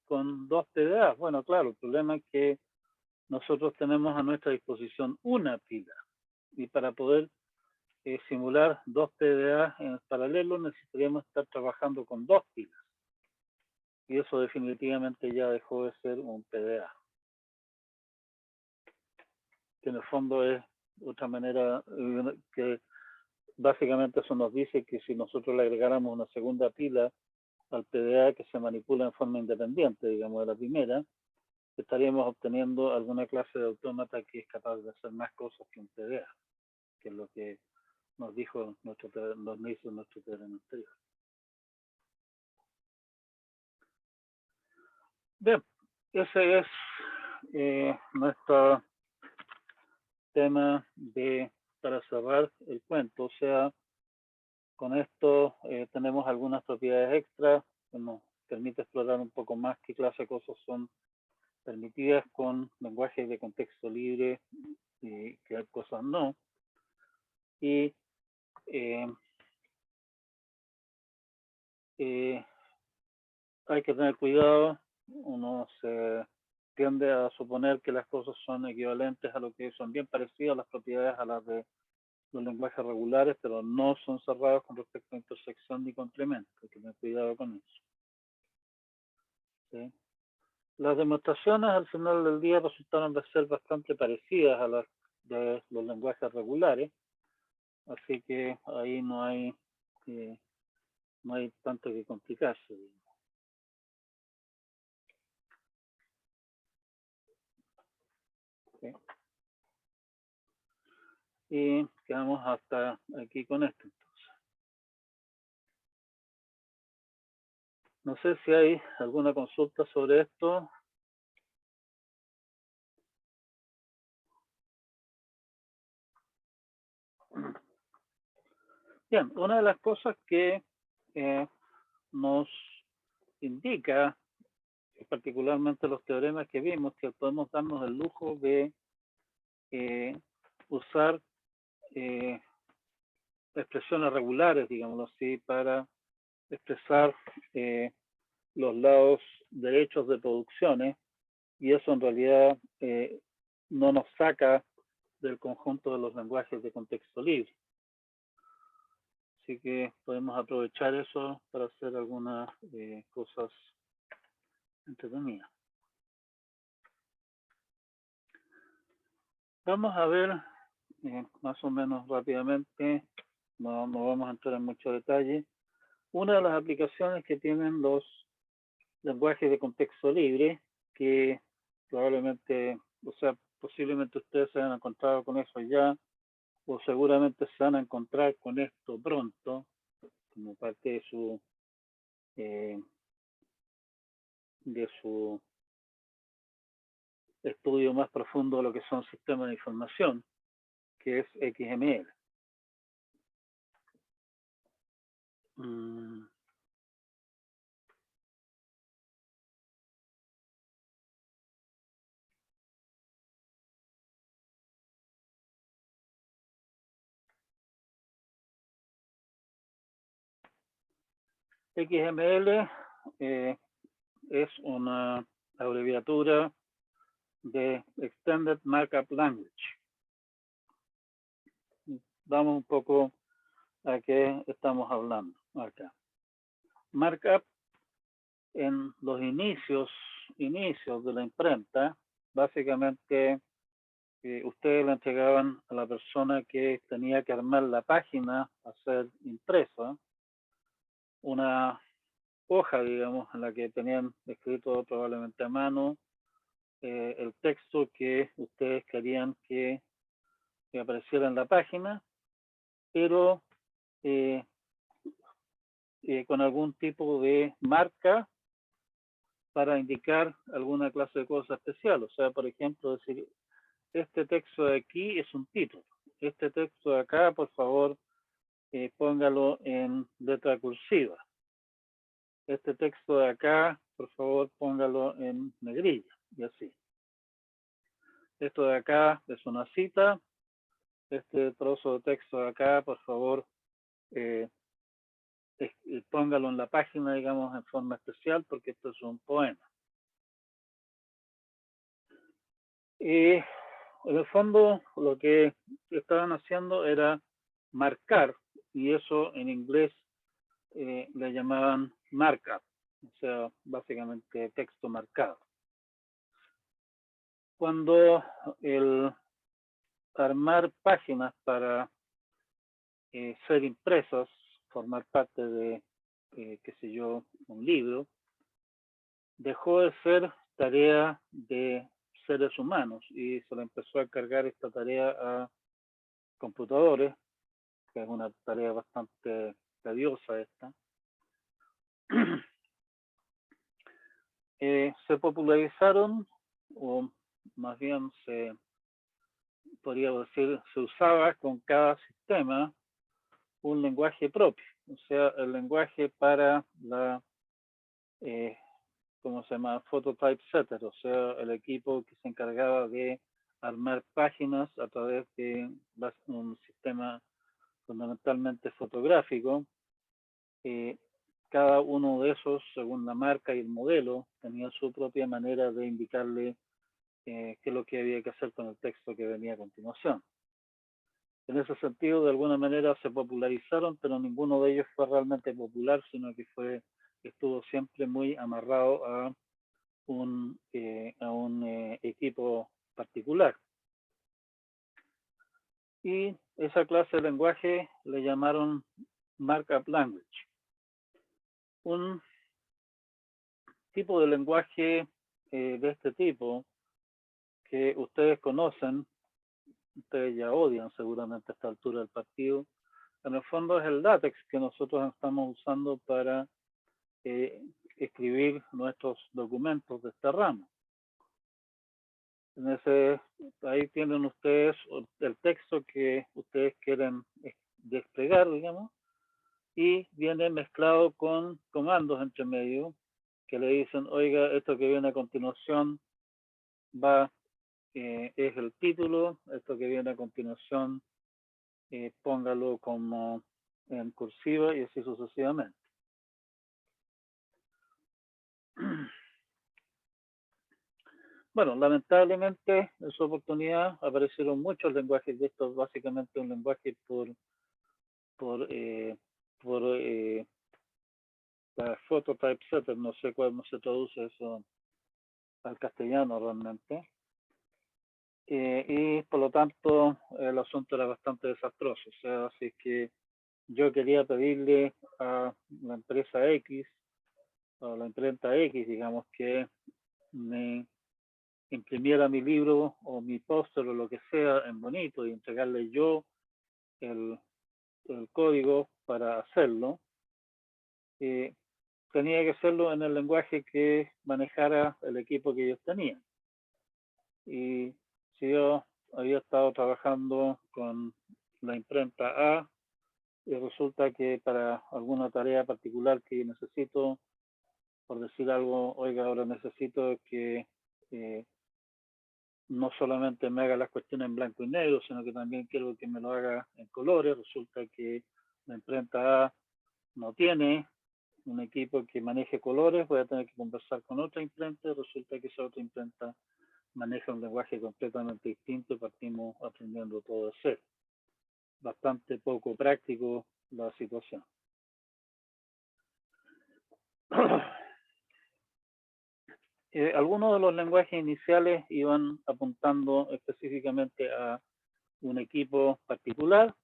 [SPEAKER 1] con dos PDA? Bueno, claro, el problema es que nosotros tenemos a nuestra disposición una pila y para poder simular dos PDA en paralelo necesitaríamos estar trabajando con dos pilas y eso definitivamente ya dejó de ser un PDA, que en el fondo es otra manera que básicamente eso nos dice que si nosotros le agregáramos una segunda pila al PDA que se manipula en forma independiente, digamos, de la primera, estaríamos obteniendo alguna clase de autómata que es capaz de hacer más cosas que un PDA, que es lo que nos dijo nuestro teorema anterior. Bien, ese es nuestro tema para cerrar el cuento. O sea, con esto tenemos algunas propiedades extras que nos permite explorar un poco más qué clase de cosas son permitidas con lenguaje de contexto libre y qué cosas no. Y hay que tener cuidado, uno se tiende a suponer que las cosas son equivalentes a lo que son bien parecidas las propiedades a las de los lenguajes regulares, pero no son cerrados con respecto a intersección ni complemento. Hay que tener cuidado con eso. ¿Sí? Las demostraciones al final del día resultaron de ser bastante parecidas a las de los lenguajes regulares, así que ahí no hay tanto que complicarse. ¿Sí? Y quedamos hasta aquí con esto. No sé si hay alguna consulta sobre esto. Bien, una de las cosas que nos indica, particularmente los teoremas que vimos, que podemos darnos el lujo de usar expresiones regulares, digámoslo así, para expresar los lados derechos de producciones, y eso en realidad no nos saca del conjunto de los lenguajes de contexto libre. Así que podemos aprovechar eso para hacer algunas cosas entretenidas. Vamos a ver más o menos rápidamente, no vamos a entrar en mucho detalle, una de las aplicaciones que tienen los lenguajes de contexto libre, que probablemente, o sea, posiblemente ustedes se hayan encontrado con eso ya, o seguramente se van a encontrar con esto pronto, como parte de su estudio más profundo de lo que son sistemas de información, que es XML. XML es una abreviatura de Extended Markup Language. Vamos un poco a qué estamos hablando acá. Markup en los inicios de la imprenta, básicamente ustedes le entregaban a la persona que tenía que armar la página a ser impresa una hoja, digamos, en la que tenían escrito probablemente a mano el texto que ustedes querían que apareciera en la página, pero con algún tipo de marca para indicar alguna clase de cosa especial. O sea, por ejemplo, decir, este texto de aquí es un título. Este texto de acá, por favor, póngalo en letra cursiva. Este texto de acá, por favor, póngalo en negrilla, y así. Esto de acá es una cita. Este trozo de texto de acá, por favor, póngalo en la página, digamos, en forma especial, porque esto es un poema. Y en el fondo, lo que estaban haciendo era marcar, y eso en inglés le llamaban markup, o sea, básicamente texto marcado. Cuando el armar páginas para ser impresas, formar parte de, qué sé yo, un libro, dejó de ser tarea de seres humanos y se le empezó a cargar esta tarea a computadores, que es una tarea bastante tediosa esta. Se popularizaron, o más bien se podría decir, se usaba con cada sistema un lenguaje propio, o sea, el lenguaje para la, ¿cómo se llama? Phototypesetter, o sea, el equipo que se encargaba de armar páginas a través de un sistema fundamentalmente fotográfico. Cada uno de esos, según la marca y el modelo, tenía su propia manera de indicarle qué es lo que había que hacer con el texto que venía a continuación. En ese sentido, de alguna manera se popularizaron, pero ninguno de ellos fue realmente popular, sino que estuvo siempre muy amarrado a un equipo particular. Y esa clase de lenguaje le llamaron Markup Language. Un tipo de lenguaje de este tipo que ustedes conocen, ustedes ya odian seguramente a esta altura del partido, en el fondo es el LaTeX que nosotros estamos usando para escribir nuestros documentos de esta rama. Ahí tienen ustedes el texto que ustedes quieren desplegar, digamos, y viene mezclado con comandos entre medio que le dicen, oiga, esto que viene a continuación es el título, esto que viene a continuación póngalo como en cursiva y así sucesivamente. Bueno, lamentablemente en su oportunidad aparecieron muchos lenguajes de estos, básicamente un lenguaje por la phototypesetter, no sé cómo se traduce eso al castellano realmente. Y por lo tanto el asunto era bastante desastroso. O sea, así que yo quería pedirle a la empresa X, a la imprenta X, digamos, que me imprimiera mi libro o mi póster o lo que sea en bonito y entregarle yo el código para hacerlo. Tenía que hacerlo en el lenguaje que manejara el equipo que ellos tenían. Y si yo había estado trabajando con la imprenta A y resulta que para alguna tarea particular que necesito, por decir algo, oiga, ahora necesito que no solamente me haga las cuestiones en blanco y negro, sino que también quiero que me lo haga en colores. Resulta que la imprenta A no tiene un equipo que maneje colores, voy a tener que conversar con otra imprenta y resulta que esa otra imprenta maneja un lenguaje completamente distinto y partimos aprendiendo todo de cero. Bastante poco práctico la situación. Algunos de los lenguajes iniciales iban apuntando específicamente a un equipo particular.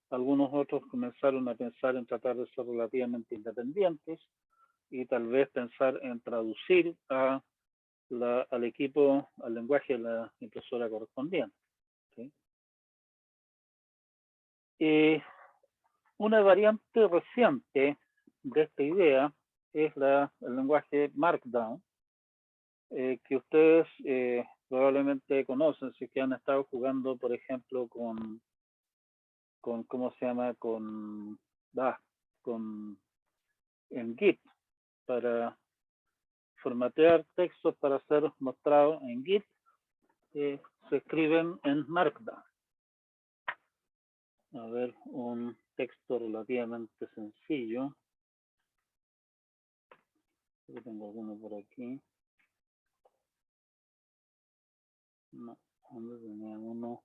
[SPEAKER 1] Algunos otros comenzaron a pensar en tratar de ser relativamente independientes y tal vez pensar en traducir al equipo, al lenguaje de la impresora correspondiente. ¿Sí? Una variante reciente de esta idea es el lenguaje Markdown, que ustedes probablemente conocen si que han estado jugando, por ejemplo, con ¿cómo se llama? En Git, para formatear textos para ser mostrados en Git, se escriben en Markdown. A ver, un texto relativamente sencillo. Yo tengo alguno por aquí. No, ¿dónde tenía uno?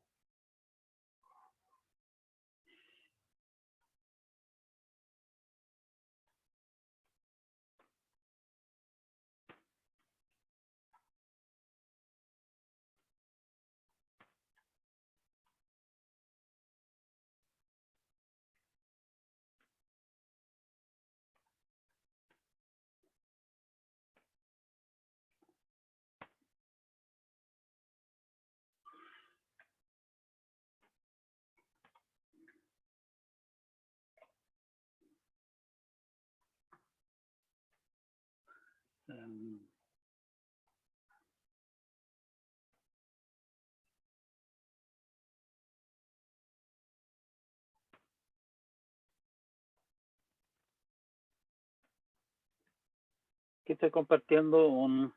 [SPEAKER 1] Aquí estoy compartiendo un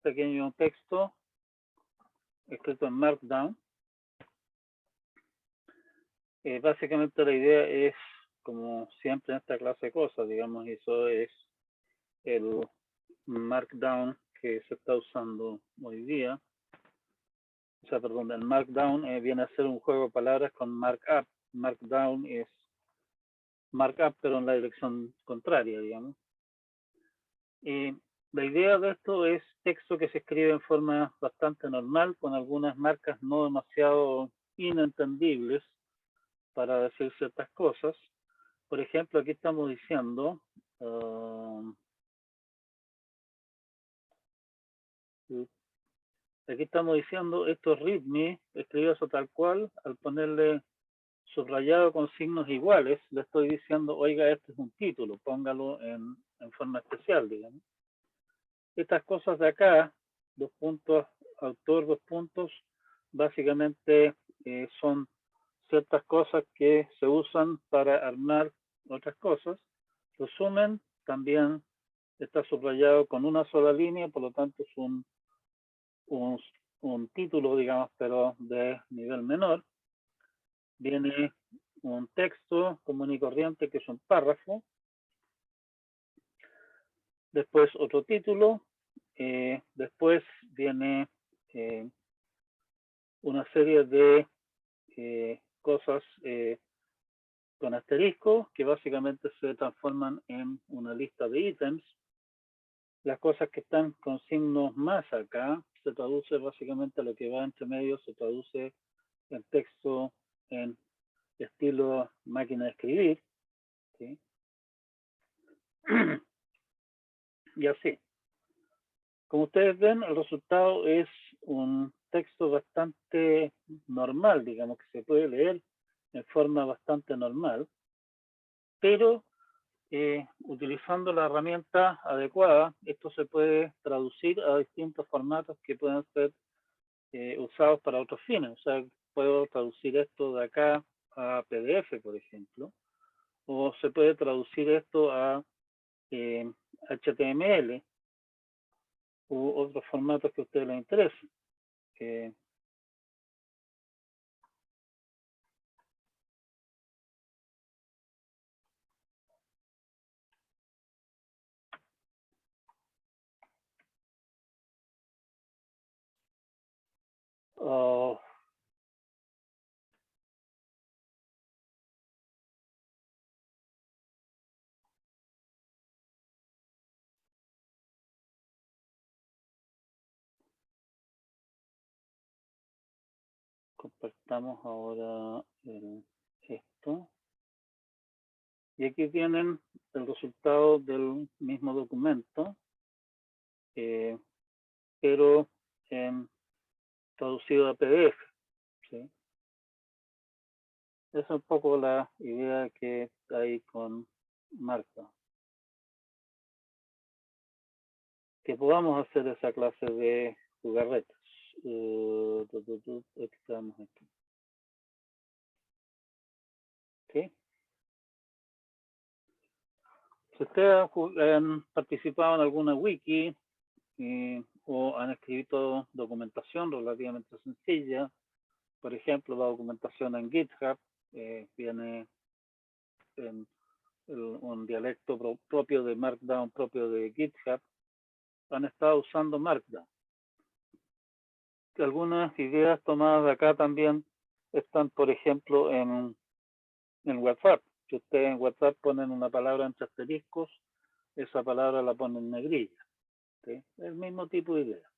[SPEAKER 1] pequeño texto escrito en Markdown. Básicamente la idea es, como siempre en esta clase de cosas, digamos, eso es el Markdown que se está usando hoy día. O sea, perdón, el Markdown viene a ser un juego de palabras con Markup. Markdown es Markup, pero en la dirección contraria, digamos. La idea de esto es texto que se escribe en forma bastante normal, con algunas marcas no demasiado inentendibles para decir ciertas cosas. Por ejemplo, aquí estamos diciendo esto es readme, escribido eso tal cual, al ponerle subrayado con signos iguales, le estoy diciendo, oiga, este es un título, póngalo en forma especial, digamos. Estas cosas de acá, dos puntos, autor, dos puntos, básicamente son ciertas cosas que se usan para armar otras cosas. Resumen también está subrayado con una sola línea, por lo tanto es un título, digamos, pero de nivel menor. Viene un texto común y corriente que es un párrafo. Después otro título. Después viene una serie de cosas con asterisco que básicamente se transforman en una lista de ítems. Las cosas que están con signos más acá se traduce básicamente a lo que va entre medio, se traduce el texto en estilo máquina de escribir, ¿sí? Y así. Como ustedes ven, el resultado es un texto bastante normal, digamos, que se puede leer en forma bastante normal, pero utilizando la herramienta adecuada, esto se puede traducir a distintos formatos que pueden ser usados para otros fines. O sea, puedo traducir esto de acá a PDF, por ejemplo, o se puede traducir esto a HTML u otros formatos que a ustedes les interesen. Oh, compartamos ahora esto. Y aquí tienen el resultado del mismo documento, pero traducido a PDF. ¿Sí? Esa es un poco la idea que hay con Markdown. Que podamos hacer esa clase de jugarretas. Estamos aquí. ¿sí? Si ustedes han participado en alguna wiki o han escrito documentación relativamente sencilla, por ejemplo, la documentación en GitHub viene en un dialecto propio de Markdown, propio de GitHub, han estado usando Markdown. Algunas ideas tomadas de acá también están, por ejemplo, en WhatsApp. Si ustedes en WhatsApp ponen una palabra entre asteriscos, esa palabra la ponen en negrilla. ¿Sí? El mismo tipo de idea.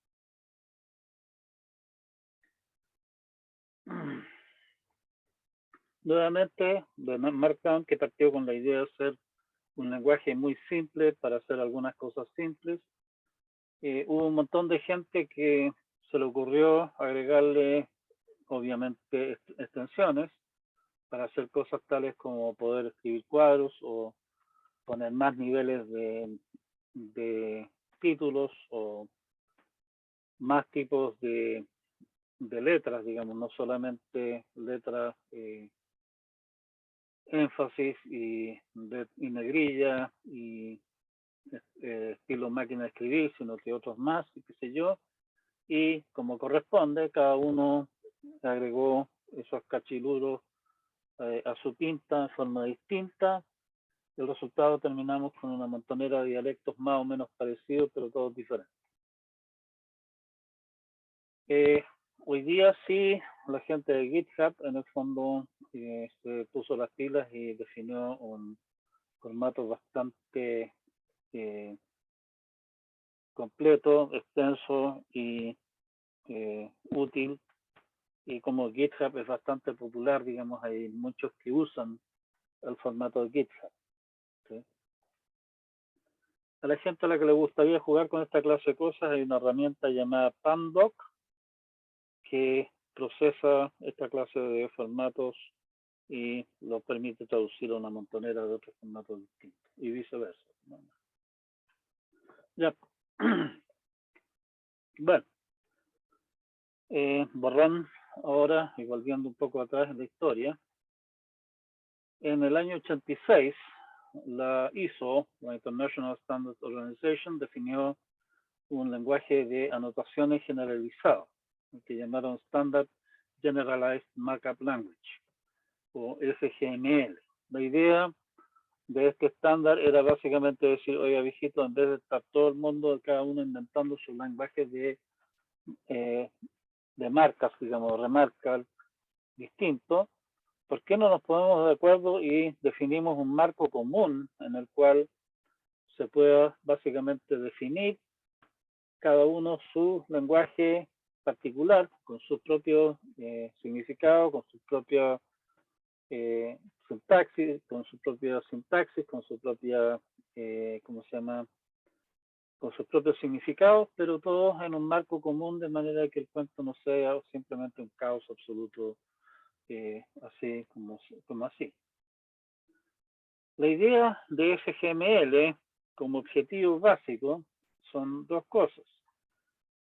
[SPEAKER 1] Nuevamente, Markdown, que partió con la idea de ser un lenguaje muy simple para hacer algunas cosas simples, hubo un montón de gente que se le ocurrió agregarle, obviamente, extensiones para hacer cosas tales como poder escribir cuadros o poner más niveles de títulos o más tipos de letras, digamos, no solamente letras énfasis y negrilla y estilo máquina de escribir, sino que otros más, y qué sé yo, y como corresponde, cada uno agregó esos cachiluros a su pinta en forma distinta. El resultado terminamos con una montonera de dialectos más o menos parecidos, pero todos diferentes. Hoy día sí, la gente de GitHub en el fondo se puso las pilas y definió un formato bastante completo, extenso y útil. Y como GitHub es bastante popular, digamos, hay muchos que usan el formato de GitHub. ¿Sí? A la gente a la que le gustaría jugar con esta clase de cosas hay una herramienta llamada Pandoc que procesa esta clase de formatos y lo permite traducir a una montonera de otros formatos distintos y viceversa. Ya. Bueno, borrón ahora y volviendo un poco atrás en la historia. En el año 86, la ISO, la International Standards Organization, definió un lenguaje de anotaciones generalizado, que llamaron Standard Generalized Markup Language, o SGML. La idea de este estándar era básicamente decir, oiga, viejito, en vez de estar todo el mundo, cada uno inventando su lenguaje de marcas, digamos, remarcas distintos, ¿por qué no nos ponemos de acuerdo y definimos un marco común en el cual se pueda básicamente definir cada uno su lenguaje particular, con su propio significado, con su propia sintaxis, con su propia ¿cómo se llama? Con sus propios significados, pero todos en un marco común, de manera que el cuento no sea simplemente un caos absoluto, así como así. La idea de SGML como objetivo básico son dos cosas.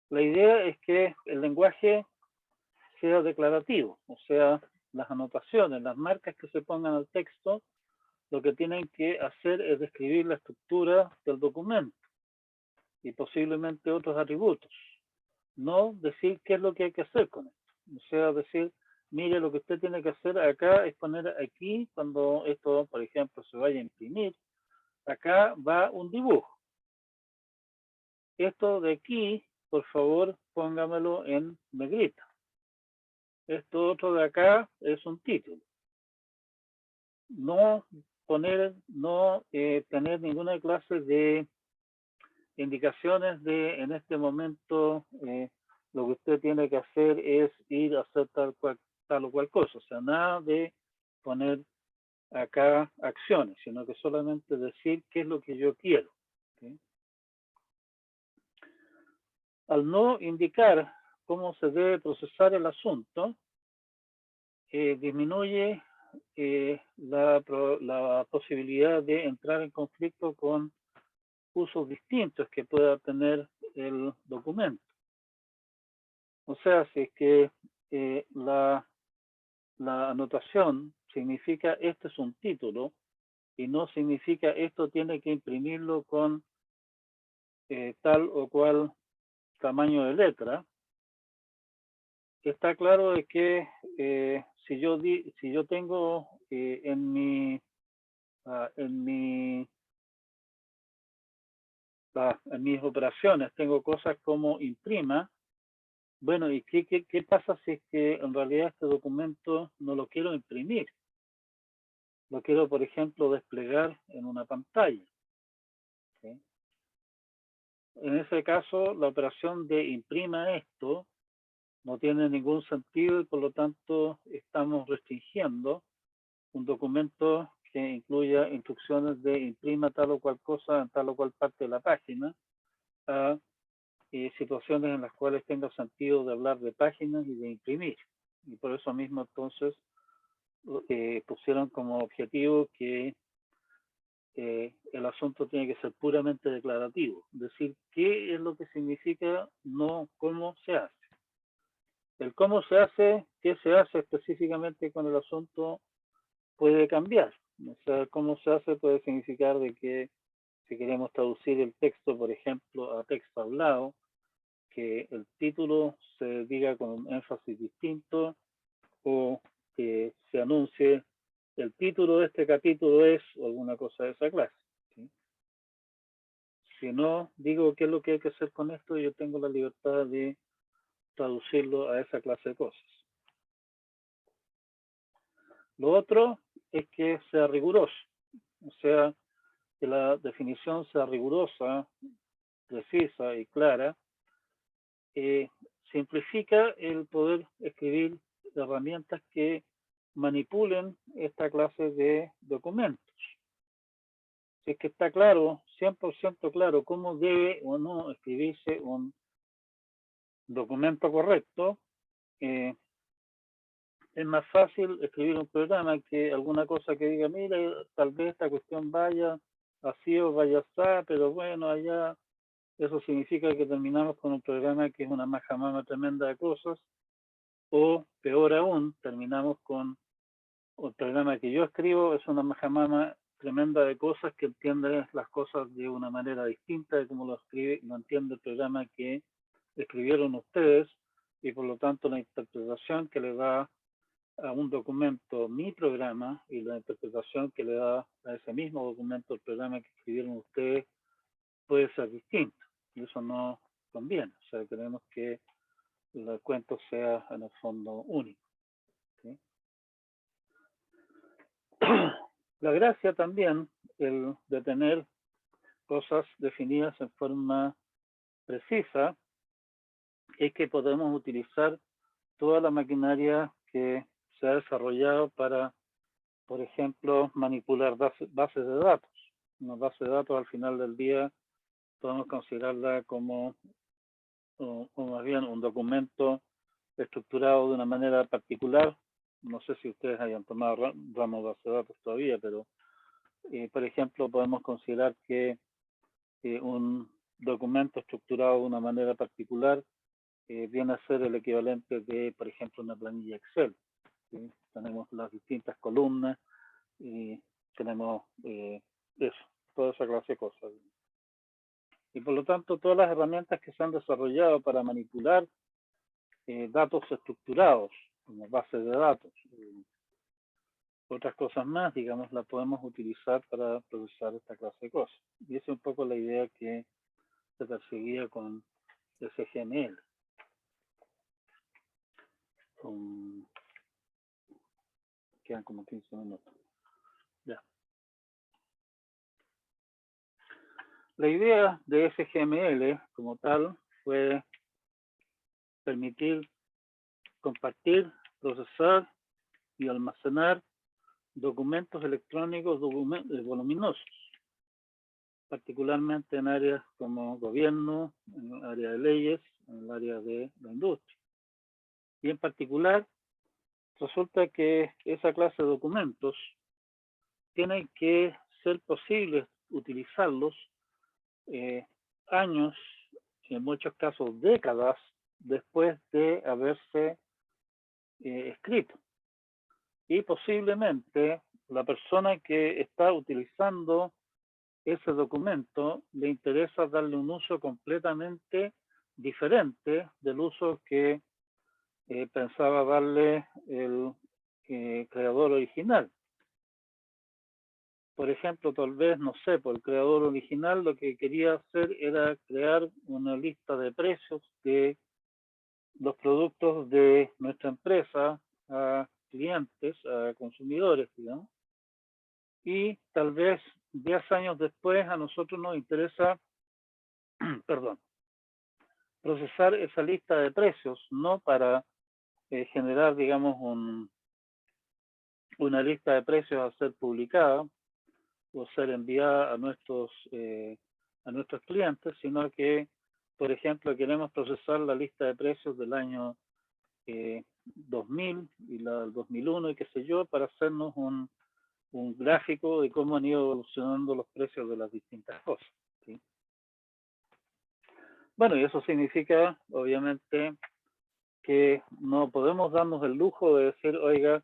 [SPEAKER 1] La idea es que el lenguaje sea declarativo, o sea, las anotaciones, las marcas que se pongan al texto, lo que tienen que hacer es describir la estructura del documento y posiblemente otros atributos. No decir qué es lo que hay que hacer con esto. O sea, decir, mire, lo que usted tiene que hacer acá es poner aquí, cuando esto, por ejemplo, se vaya a imprimir, acá va un dibujo. Esto de aquí, por favor, póngamelo en negrita. Esto otro de acá es un título. No tener ninguna clase de indicaciones de en este momento lo que usted tiene que hacer es ir a hacer tal o cual cosa. O sea, nada de poner acá acciones, sino que solamente decir qué es lo que yo quiero. ¿Sí? Al no indicar cómo se debe procesar el asunto, disminuye la posibilidad de entrar en conflicto con usos distintos que pueda tener el documento. O sea, si es que la anotación significa este es un título y no significa esto tiene que imprimirlo con tal o cual tamaño de letra. Está claro de que si yo tengo en mis operaciones tengo cosas como imprima, bueno, ¿y qué pasa si es que en realidad este documento no lo quiero imprimir? Lo quiero, por ejemplo, desplegar en una pantalla. ¿Sí? En ese caso, la operación de imprima esto no tiene ningún sentido y por lo tanto estamos restringiendo un documento que incluya instrucciones de imprima tal o cual cosa en tal o cual parte de la página a situaciones en las cuales tenga sentido de hablar de páginas y de imprimir. Y por eso mismo entonces pusieron como objetivo que el asunto tiene que ser puramente declarativo, decir qué es lo que significa, no cómo se hace. El cómo se hace, qué se hace específicamente con el asunto puede cambiar. O sea, cómo se hace puede significar de que si queremos traducir el texto, por ejemplo, a texto hablado, que el título se diga con un énfasis distinto o que se anuncie el título de este capítulo es o alguna cosa de esa clase. ¿Sí? Si no digo qué es lo que hay que hacer con esto, yo tengo la libertad de traducirlo a esa clase de cosas. Lo otro es que sea riguroso, o sea, que la definición sea rigurosa, precisa y clara, simplifica el poder escribir herramientas que manipulen esta clase de documentos. Si es que está claro, 100% claro, cómo debe o no escribirse un documento correcto, es más fácil escribir un programa que alguna cosa que diga, mira, tal vez esta cuestión vaya así o vaya así, pero bueno, allá eso significa que terminamos con un programa que es una majamama tremenda de cosas, o peor aún, terminamos con un programa que yo escribo, es una majamama tremenda de cosas que entiende las cosas de una manera distinta de cómo lo entiende el programa que escribieron ustedes, y por lo tanto la interpretación que le da a un documento mi programa y la interpretación que le da a ese mismo documento el programa que escribieron ustedes puede ser distinto, y eso no conviene. O sea, queremos que el cuento sea en el fondo único. ¿Sí? La gracia también de tener cosas definidas en forma precisa es que podemos utilizar toda la maquinaria que se ha desarrollado para, por ejemplo, manipular bases de datos. Una base de datos al final del día podemos considerarla como o más bien un documento estructurado de una manera particular. No sé si ustedes hayan tomado ramos de base de datos todavía, pero por ejemplo podemos considerar que un documento estructurado de una manera particular viene a ser el equivalente de, por ejemplo, una planilla Excel. ¿Sí? Tenemos las distintas columnas y tenemos eso, toda esa clase de cosas. Y por lo tanto, todas las herramientas que se han desarrollado para manipular datos estructurados, como bases de datos, otras cosas más, digamos, las podemos utilizar para procesar esta clase de cosas. Y esa es un poco la idea que se perseguía con SGML. Quedan como 15 minutos. Ya. La idea de SGML como tal fue permitir compartir, procesar y almacenar documentos electrónicos voluminosos, particularmente en áreas como gobierno, en el área de leyes, en el área de la industria. Y en particular, resulta que esa clase de documentos tienen que ser posibles utilizarlos años, en muchos casos décadas, después de haberse escrito. y posiblemente la persona que está utilizando ese documento le interesa darle un uso completamente diferente del uso que pensaba darle el creador original. Por ejemplo, tal vez, no sé, por el creador original lo que quería hacer era crear una lista de precios de los productos de nuestra empresa a clientes, a consumidores, digamos, y tal vez 10 años después a nosotros nos interesa, perdón, procesar esa lista de precios, no para generar, digamos, una lista de precios a ser publicada o ser enviada a nuestros clientes, sino que, por ejemplo, queremos procesar la lista de precios del año 2000 y la del 2001 y qué sé yo, para hacernos un gráfico de cómo han ido evolucionando los precios de las distintas cosas, ¿sí? Bueno, y eso significa, obviamente, que no podemos darnos el lujo de decir, oiga,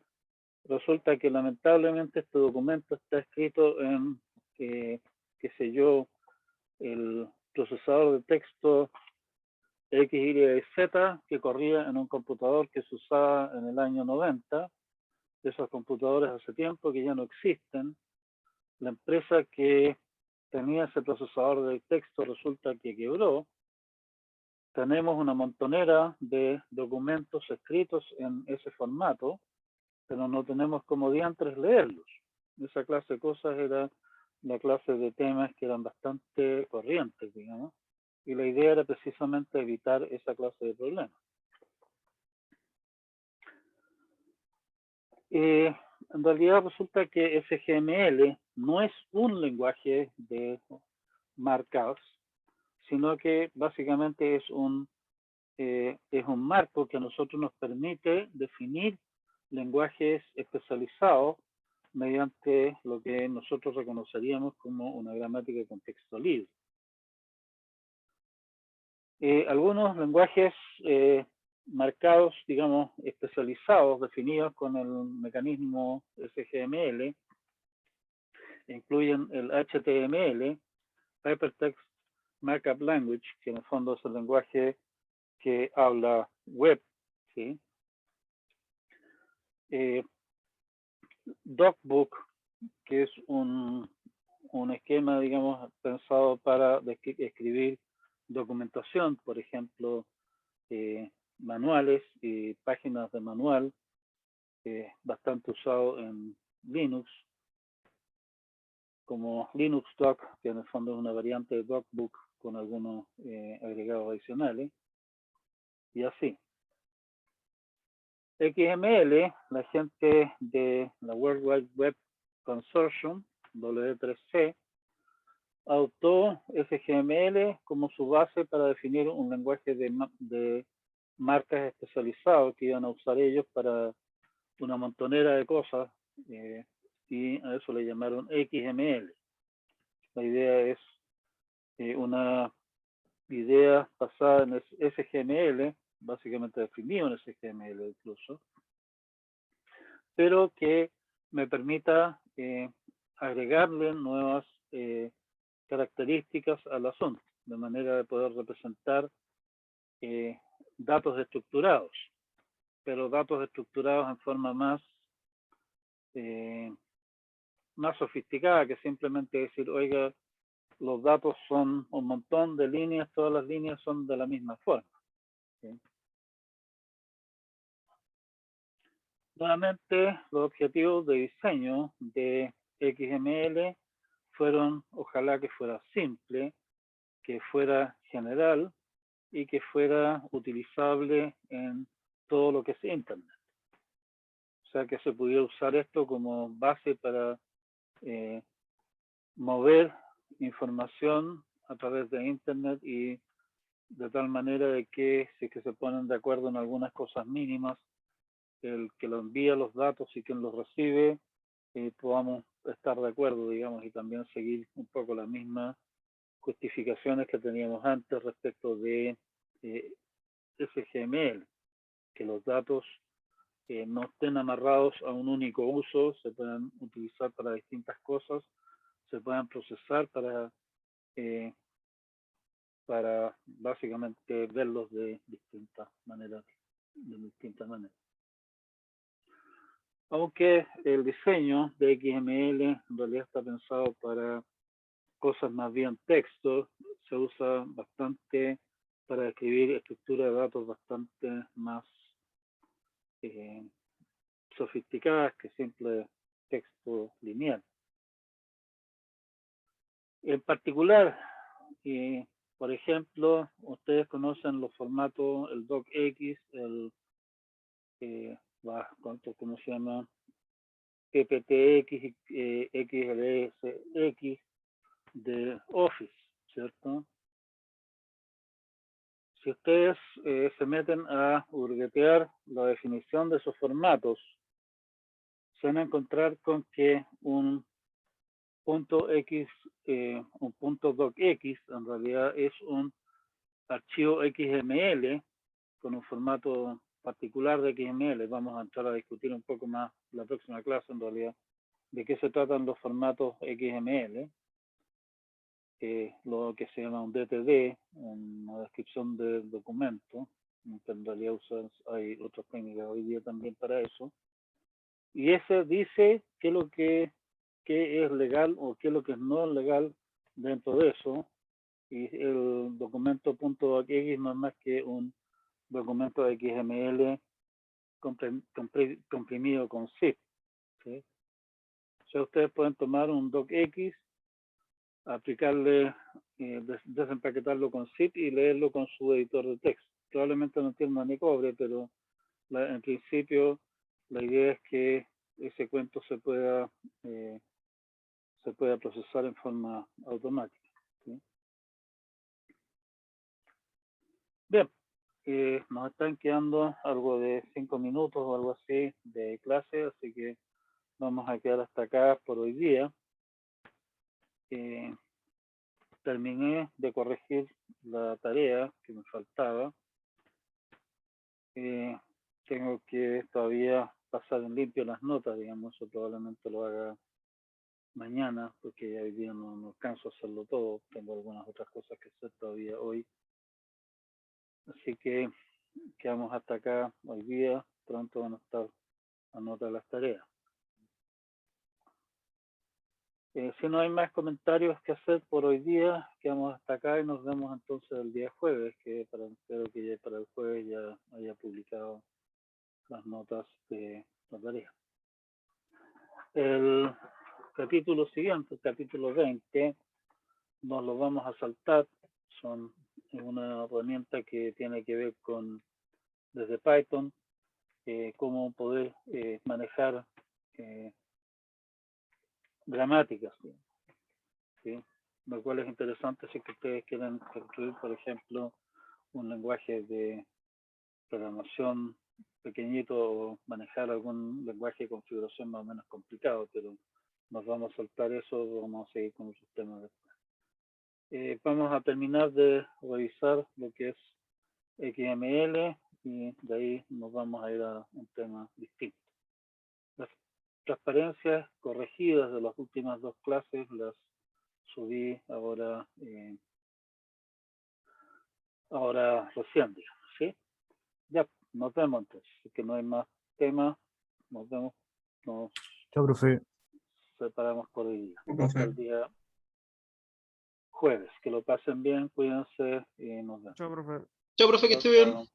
[SPEAKER 1] resulta que lamentablemente este documento está escrito en, qué sé yo, el procesador de texto XYZ que corría en un computador que se usaba en el año 90, de esos computadores hace tiempo que ya no existen. La empresa que tenía ese procesador de texto resulta que quebró. Tenemos una montonera de documentos escritos en ese formato, pero no tenemos como diantres leerlos. Esa clase de cosas era la clase de temas que eran bastante corrientes, digamos, y la idea era precisamente evitar esa clase de problemas. En realidad resulta que SGML no es un lenguaje de markups, sino que básicamente es un marco que a nosotros nos permite definir lenguajes especializados mediante lo que nosotros reconoceríamos como una gramática de contexto libre. Algunos lenguajes marcados, digamos, especializados, definidos con el mecanismo SGML, incluyen el HTML, Hypertext Markup Language, que en el fondo es el lenguaje que habla web, ¿sí? DocBook, que es un esquema, digamos, pensado para escribir documentación, por ejemplo, manuales y páginas de manual, bastante usado en Linux, como Linux Doc, que en el fondo es una variante de DocBook con algunos agregados adicionales, y así. XML, la gente de la World Wide Web Consortium, W3C, adoptó SGML como su base para definir un lenguaje de marcas especializados que iban a usar ellos para una montonera de cosas, y a eso le llamaron XML. La idea es una idea basada en SGML, básicamente definido en SGML incluso, pero que me permita agregarle nuevas características al asunto, de manera de poder representar datos estructurados, pero datos estructurados en forma más sofisticada que simplemente decir, oiga, los datos son un montón de líneas, todas las líneas son de la misma forma, ¿sí? Nuevamente, los objetivos de diseño de XML fueron, ojalá que fuera simple, que fuera general y que fuera utilizable en todo lo que es Internet. O sea, que se pudiera usar esto como base para mover información a través de Internet y de tal manera de que si es que se ponen de acuerdo en algunas cosas mínimas, el que lo envía los datos y quien los recibe, podamos estar de acuerdo, digamos, y también seguir un poco las mismas justificaciones que teníamos antes respecto de SGML, que los datos no estén amarrados a un único uso, se puedan utilizar para distintas cosas, se puedan procesar para básicamente verlos de distintas maneras. Aunque el diseño de XML en realidad está pensado para cosas más bien texto, se usa bastante para escribir estructuras de datos bastante más sofisticadas que simple texto lineal. En particular, por ejemplo, ustedes conocen los formatos, el docx, ¿cómo se llama? PPTX, XLSX de Office, ¿cierto? Si ustedes se meten a hurguetear la definición de esos formatos, se van a encontrar con que un punto X, un punto docx en realidad es un archivo XML con un formato particular de XML. Vamos a entrar a discutir un poco más la próxima clase en realidad de qué se tratan los formatos XML, lo que se llama un DTD, una descripción del documento, que en realidad hay otras técnicas hoy día también para eso, y ese dice qué es legal o qué es lo que no es legal dentro de eso, y el documento .docx no es más que un documento de XML comprimido con zip, ¿sí? O sea, ustedes pueden tomar un docx, aplicarle, desempaquetarlo con zip y leerlo con su editor de texto. Probablemente no entienda ni cobre, pero en principio la idea es que ese cuento se pueda procesar en forma automática, ¿sí? Bien, nos están quedando algo de 5 minutos o algo así de clase, así que vamos a quedar hasta acá por hoy día. Terminé de corregir la tarea que me faltaba. Tengo que todavía pasar en limpio las notas, digamos, o probablemente lo haga mañana, porque hoy día no alcanzo a hacerlo todo. Tengo algunas otras cosas que hacer todavía hoy. Así que quedamos hasta acá hoy día. Pronto van a estar anotadas las tareas. Si no hay más comentarios que hacer por hoy día, quedamos hasta acá y nos vemos entonces el día jueves, que espero que ya para el jueves ya haya publicado las notas de la tarea. El capítulo siguiente, el capítulo 20, nos lo vamos a saltar. Es una herramienta que tiene que ver con, desde Python, cómo poder manejar gramáticas, ¿sí? Lo cual es interesante si que ustedes quieren construir, por ejemplo, un lenguaje de programación pequeñito o manejar algún lenguaje de configuración más o menos complicado, pero nos vamos a saltar eso, vamos a seguir con el sistema después. Vamos a terminar de revisar lo que es XML y de ahí nos vamos a ir a un tema distinto. Las transparencias corregidas de las últimas dos clases las subí ahora recién, digamos, ¿sí? Ya, nos vemos entonces, que no hay más temas, nos vemos, nos
[SPEAKER 2] Chao, profe.
[SPEAKER 1] separamos por hoy día,
[SPEAKER 3] Profe.
[SPEAKER 1] hasta el día jueves, que lo pasen bien, cuídense y nos vemos.
[SPEAKER 2] Chao, profe.
[SPEAKER 3] Chao, profe, que esté bien.